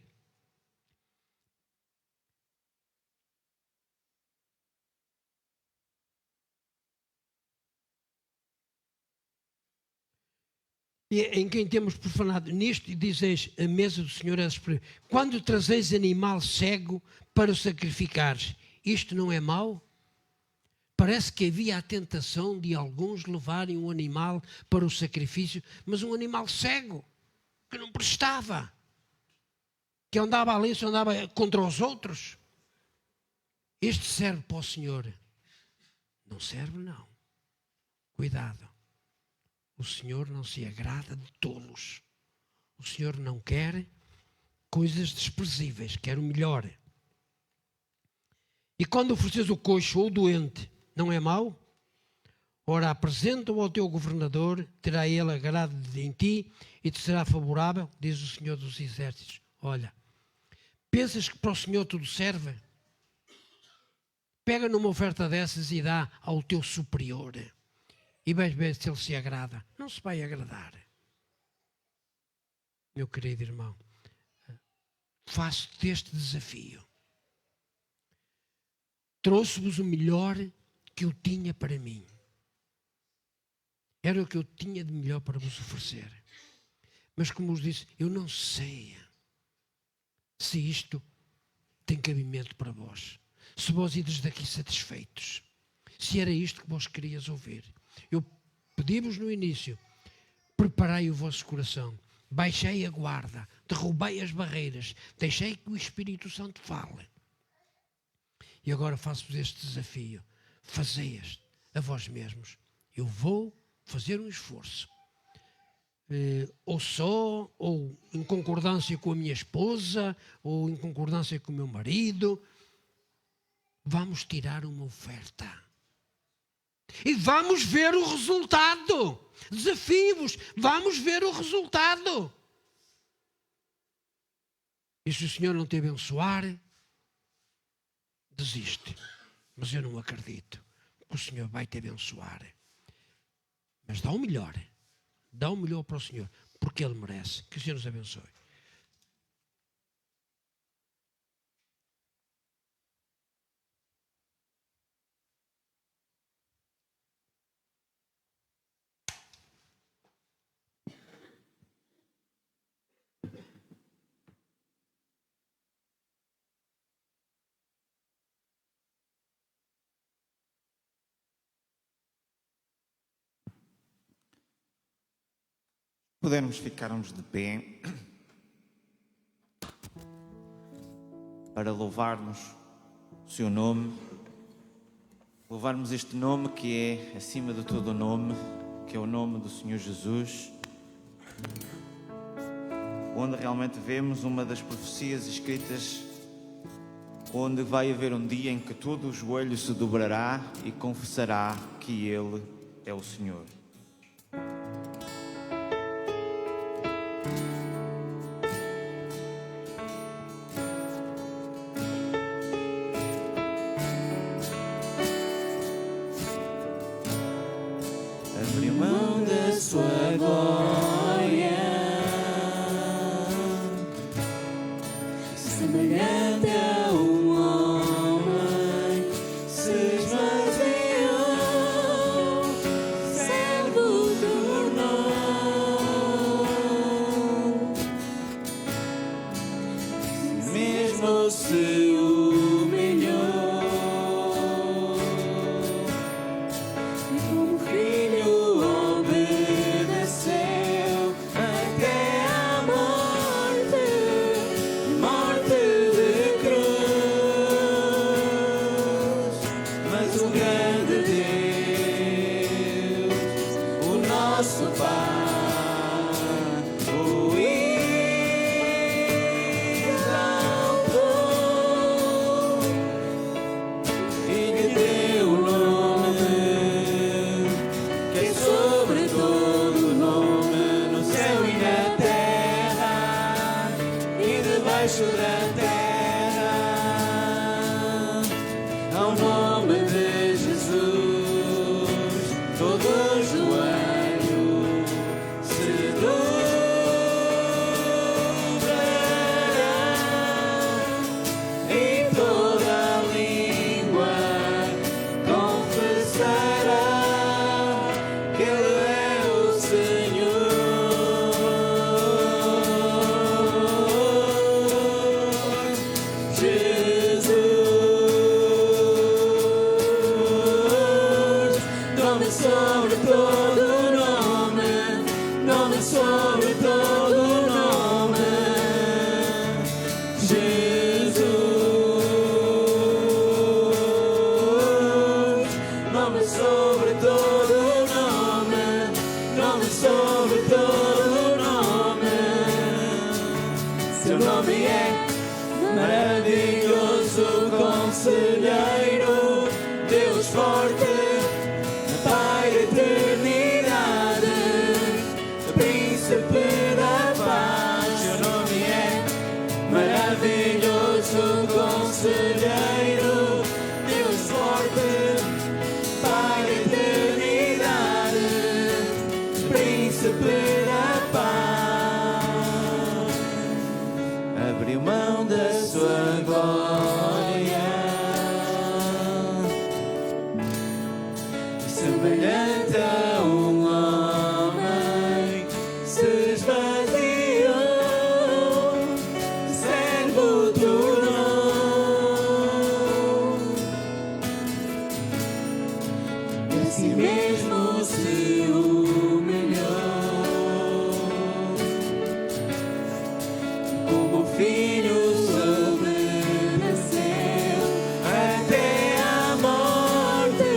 em quem temos profanado nisto, e dizeis, a mesa do Senhor é desprezível. Quando trazeis animal cego para o sacrificares, isto não é mau? Parece que havia a tentação de alguns levarem um animal para o sacrifício, mas um animal cego, que não prestava, que andava ali, só andava contra os outros. Este serve para o Senhor? Não serve, não. Cuidado. O Senhor não se agrada de tolos. O Senhor não quer coisas desprezíveis, quer o melhor. E quando ofereces o coxo ou o doente, não é mau? Ora, apresenta-o ao teu governador, terá ele agrado em ti e te será favorável, diz o Senhor dos Exércitos. Olha, pensas que para o Senhor tudo serve? Pega numa oferta dessas e dá ao teu superior. E vais ver se ele se agrada. Não se vai agradar. Meu querido irmão, faço-te este desafio. Trouxe-vos o melhor que eu tinha para mim. Era o que eu tinha de melhor para vos oferecer. Mas como vos disse, eu não sei se isto tem cabimento para vós. Se vós ides daqui satisfeitos. Se era isto que vós querias ouvir. Eu pedi-vos no início, preparai o vosso coração, baixei a guarda, derrubei as barreiras, deixei que o Espírito Santo fale. E agora faço-vos este desafio, fazei-as a vós mesmos. Eu vou fazer um esforço, ou só, ou em concordância com a minha esposa, ou em concordância com o meu marido. Vamos tirar uma oferta. E vamos ver o resultado. Desafio-vos, vamos ver o resultado. E se o Senhor não te abençoar, desiste. Mas eu não acredito que o Senhor vai te abençoar. Mas dá o melhor. Dá o melhor para o Senhor, porque Ele merece. Que o Senhor nos abençoe. Podemos ficarmos de pé para louvarmos o seu nome, louvarmos este nome que é acima de todo o nome, que é o nome do Senhor Jesus, onde realmente vemos uma das profecias escritas, onde vai haver um dia em que todo o joelho se dobrará e confessará que Ele é o Senhor. Abriu mão da sua glória nosso Pai, o exaltou e lhe deu o nome que é sobre todo nome, no céu e na terra e debaixo da terra, ao nome de Jesus todo joelho se dobrará e toda língua confessará que Ele é o Senhor. Jesus, nome sobre todo nome, nome sobre todo nome. Jesus, nome sobre todo nome, nome sobre todo nome. Seu nome é maravilhoso, conselheiro, Deus forte, Pai da eternidade, Príncipe da paz. Seu nome é maravilhoso, conselheiro, Deus forte, Pai da eternidade, Príncipe da paz. Abriu mão da sua glória, semelhante a um homem, se esvaziou, servo tornou, e a si mesmo se humilhou, como filho obedeceu até a morte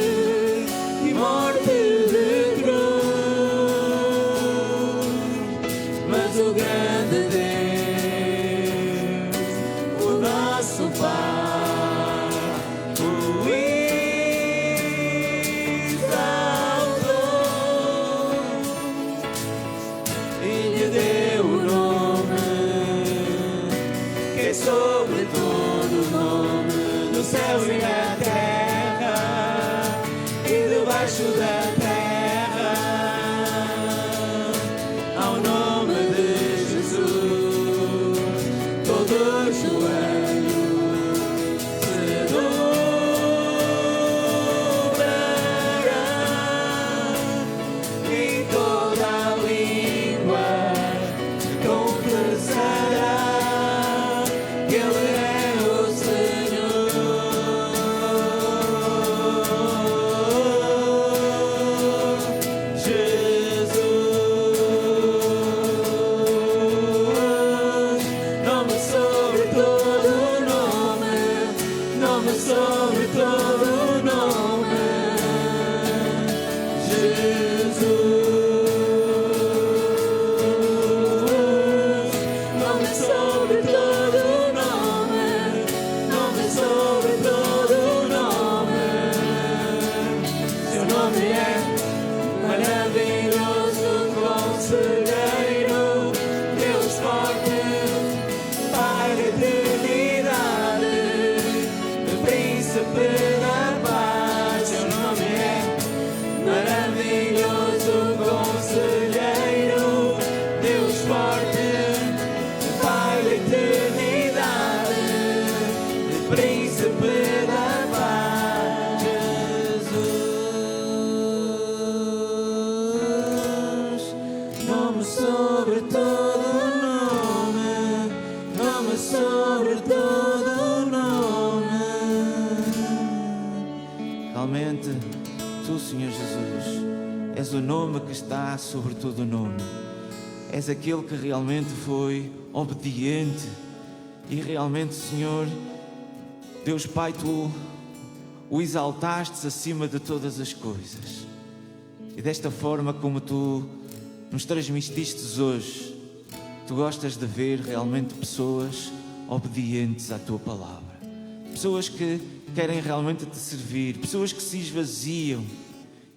e morte de cruz. Mas o grande Deus, o nosso Pai, o exaltou e lhe deu o nome que é sobre todo nome, no céu e na terra e debaixo da terra, ao nome de Jesus todo joelho se dobrará e toda língua confessará que Ele é o Senhor. Jesus, nome sobre todo nome, nome sobre todo nome. Jesus, nome sobre todo nome, nome sobre todo nome. Seu nome é maravilhoso, conselheiro, Deus forte, Pai da eternidade, Príncipe da paz. Seu nome é maravilhoso, conselheiro, Deus forte, Pai da eternidade, Príncipe da paz. Jesus, nome sobre todo nome, nome sobre todo nome. Realmente, tu, Senhor Jesus, és o nome que está sobre todo nome. És aquele que realmente foi obediente e realmente, Senhor, Deus Pai, tu o exaltastes acima de todas as coisas. E desta forma como tu nos transmitiste hoje, tu gostas de ver realmente pessoas obedientes à tua palavra. Pessoas que querem realmente te servir, pessoas que se esvaziam.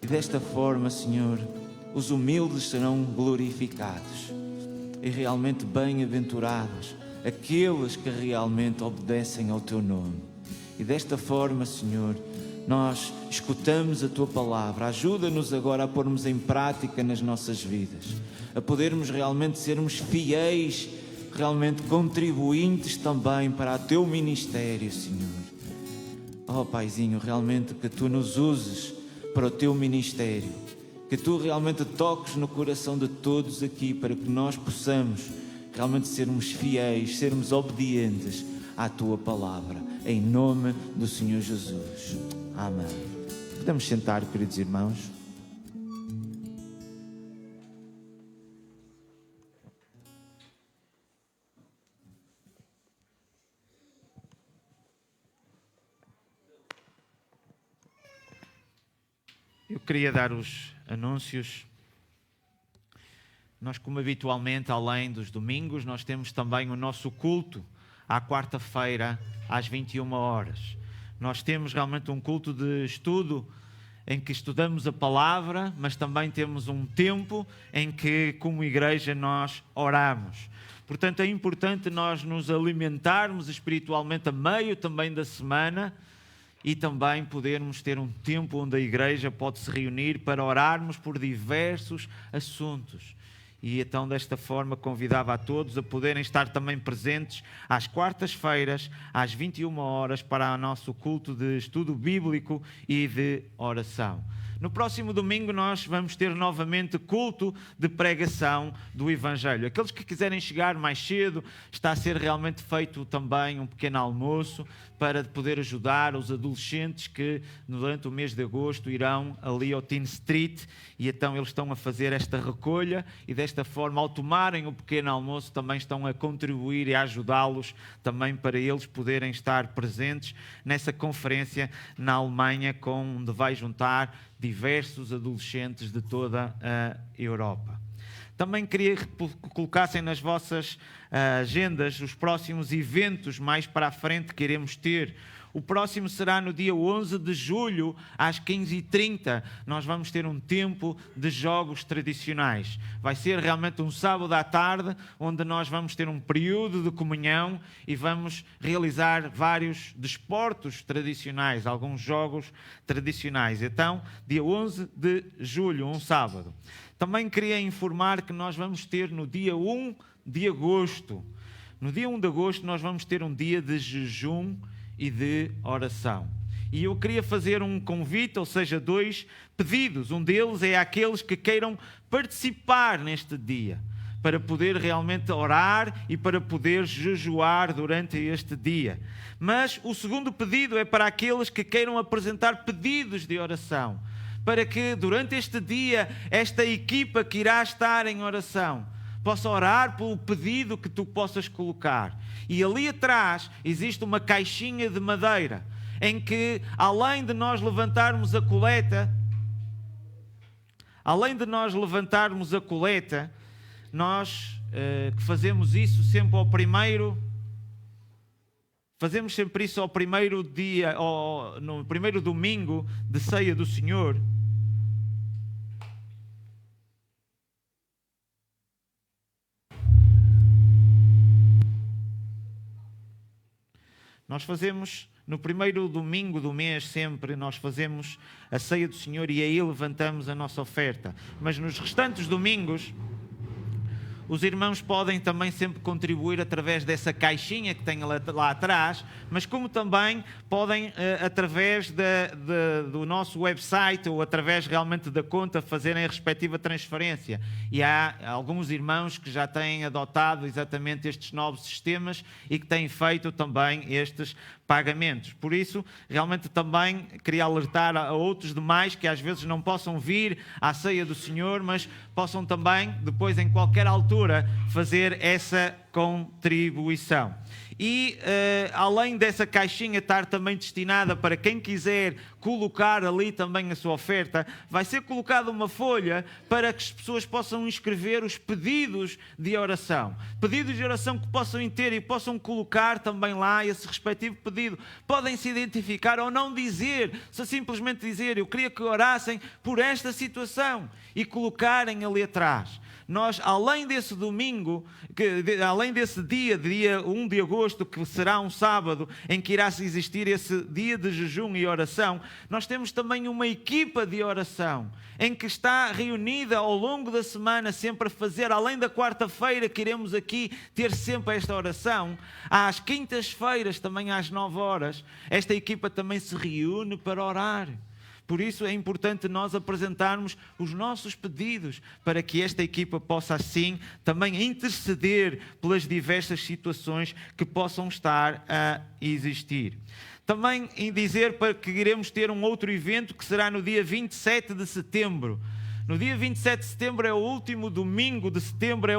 E desta forma, Senhor, os humildes serão glorificados. E realmente bem-aventurados aqueles que realmente obedecem ao teu nome. E desta forma, Senhor, nós escutamos a tua palavra. Ajuda-nos agora a pormos em prática nas nossas vidas, a podermos realmente sermos fiéis, realmente contribuintes também para o teu ministério, Senhor. Oh Paizinho, realmente que tu nos uses para o teu ministério, que tu realmente toques no coração de todos aqui, para que nós possamos realmente sermos fiéis, sermos obedientes à tua palavra, em nome do Senhor Jesus. Amém. Podemos sentar, queridos irmãos. Eu queria dar os anúncios. Nós, como habitualmente, além dos domingos, nós temos também o nosso culto à quarta-feira, às 21 horas. Nós temos realmente um culto de estudo em que estudamos a palavra, mas também temos um tempo em que, como igreja, nós oramos. Portanto, é importante nós nos alimentarmos espiritualmente a meio também da semana e também podermos ter um tempo onde a igreja pode se reunir para orarmos por diversos assuntos. E então, desta forma, convidava a todos a poderem estar também presentes às quartas-feiras, às 21 horas, para o nosso culto de estudo bíblico e de oração. No próximo domingo nós vamos ter novamente culto de pregação do Evangelho. Aqueles que quiserem chegar mais cedo, está a ser realmente feito também um pequeno almoço para poder ajudar os adolescentes que durante o mês de agosto irão ali ao Teen Street, e então eles estão a fazer esta recolha e desta forma, ao tomarem o pequeno almoço, também estão a contribuir e a ajudá-los também para eles poderem estar presentes nessa conferência na Alemanha, onde vai juntar diversos adolescentes de toda a Europa. Também queria que colocassem nas vossas agendas os próximos eventos mais para a frente que iremos ter. O próximo será no dia 11 de julho, às 15h30. Nós vamos ter um tempo de jogos tradicionais. Vai ser realmente um sábado à tarde, onde nós vamos ter um período de comunhão e vamos realizar vários desportos tradicionais, alguns jogos tradicionais. Então, dia 11 de julho, um sábado. Também queria informar que nós vamos ter no dia 1 de agosto. No dia 1 de agosto nós vamos ter um dia de jejum e de oração. E eu queria fazer um convite, ou seja, 2 pedidos. Um deles é àqueles que queiram participar neste dia, para poder realmente orar e para poder jejuar durante este dia. Mas o segundo pedido é para aqueles que queiram apresentar pedidos de oração, para que durante este dia, esta equipa que irá estar em oração possa orar pelo pedido que tu possas colocar. E ali atrás existe uma caixinha de madeira, em que, além de nós levantarmos a coleta, nós que fazemos isso sempre ao primeiro... Fazemos sempre isso ao primeiro dia, no primeiro domingo de ceia do Senhor. Nós fazemos, no primeiro domingo do mês sempre, nós fazemos a ceia do Senhor e aí levantamos a nossa oferta. Mas nos restantes domingos, os irmãos podem também sempre contribuir através dessa caixinha que tem lá atrás, mas como também podem, através do nosso website ou através realmente da conta, fazerem a respectiva transferência. E há alguns irmãos que já têm adotado exatamente estes novos sistemas e que têm feito também estes pagamentos. Por isso, realmente também queria alertar a outros demais que às vezes não possam vir à ceia do Senhor, mas possam também, depois em qualquer altura, altura, fazer essa contribuição. E além dessa caixinha estar também destinada para quem quiser colocar ali também a sua oferta, vai ser colocada uma folha para que as pessoas possam inscrever os pedidos de oração. Pedidos de oração que possam ter e possam colocar também lá esse respectivo pedido. Podem se identificar ou não dizer, só simplesmente dizer: eu queria que orassem por esta situação, e colocarem ali atrás. Nós, além desse domingo, além desse dia 1 de agosto, que será um sábado, em que irá existir esse dia de jejum e oração, nós temos também uma equipa de oração, em que está reunida ao longo da semana, sempre a fazer, além da quarta-feira, que iremos aqui ter sempre esta oração, às quintas-feiras, também às 9 horas, esta equipa também se reúne para orar. Por isso é importante nós apresentarmos os nossos pedidos para que esta equipa possa assim também interceder pelas diversas situações que possam estar a existir. Também em dizer para que iremos ter um outro evento que será no dia 27 de setembro. No dia 27 de setembro é o último domingo de setembro,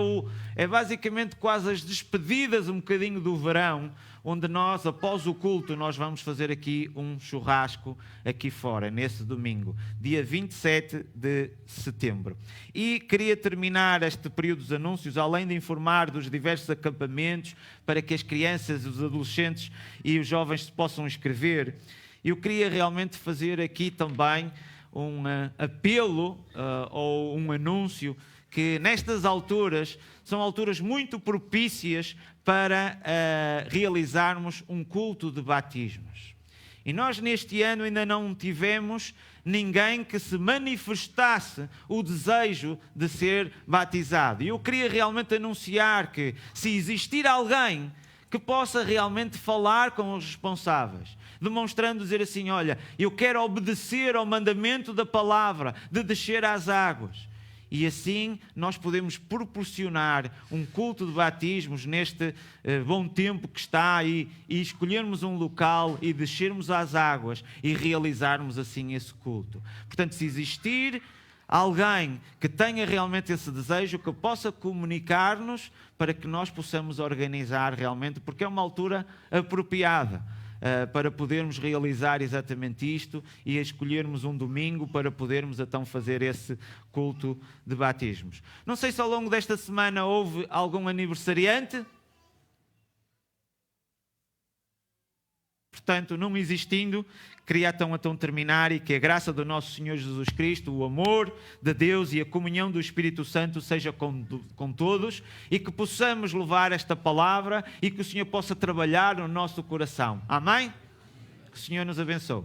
é basicamente quase as despedidas um bocadinho do verão, onde nós, após o culto, nós vamos fazer aqui um churrasco aqui fora, nesse domingo, dia 27 de setembro. E queria terminar este período dos anúncios, além de informar dos diversos acampamentos, para que as crianças, os adolescentes e os jovens se possam inscrever, eu queria realmente fazer aqui também um apelo ou um anúncio, que nestas alturas são alturas muito propícias para realizarmos um culto de batismos. E nós neste ano ainda não tivemos ninguém que se manifestasse o desejo de ser batizado. E eu queria realmente anunciar que, se existir alguém que possa realmente falar com os responsáveis, demonstrando, dizer assim: olha, eu quero obedecer ao mandamento da palavra de descer às águas. E assim nós podemos proporcionar um culto de batismos neste bom tempo que está aí, e escolhermos um local e descermos às águas e realizarmos assim esse culto. Portanto, se existir alguém que tenha realmente esse desejo, que possa comunicar-nos para que nós possamos organizar realmente, porque é uma altura apropriada para podermos realizar exatamente isto e escolhermos um domingo para podermos então fazer esse culto de batismos. Não sei se ao longo desta semana houve algum aniversariante. Portanto, não existindo, queria então terminar, e que a graça do nosso Senhor Jesus Cristo, o amor de Deus e a comunhão do Espírito Santo seja com todos, e que possamos levar esta palavra e que o Senhor possa trabalhar no nosso coração. Amém? Que o Senhor nos abençoe.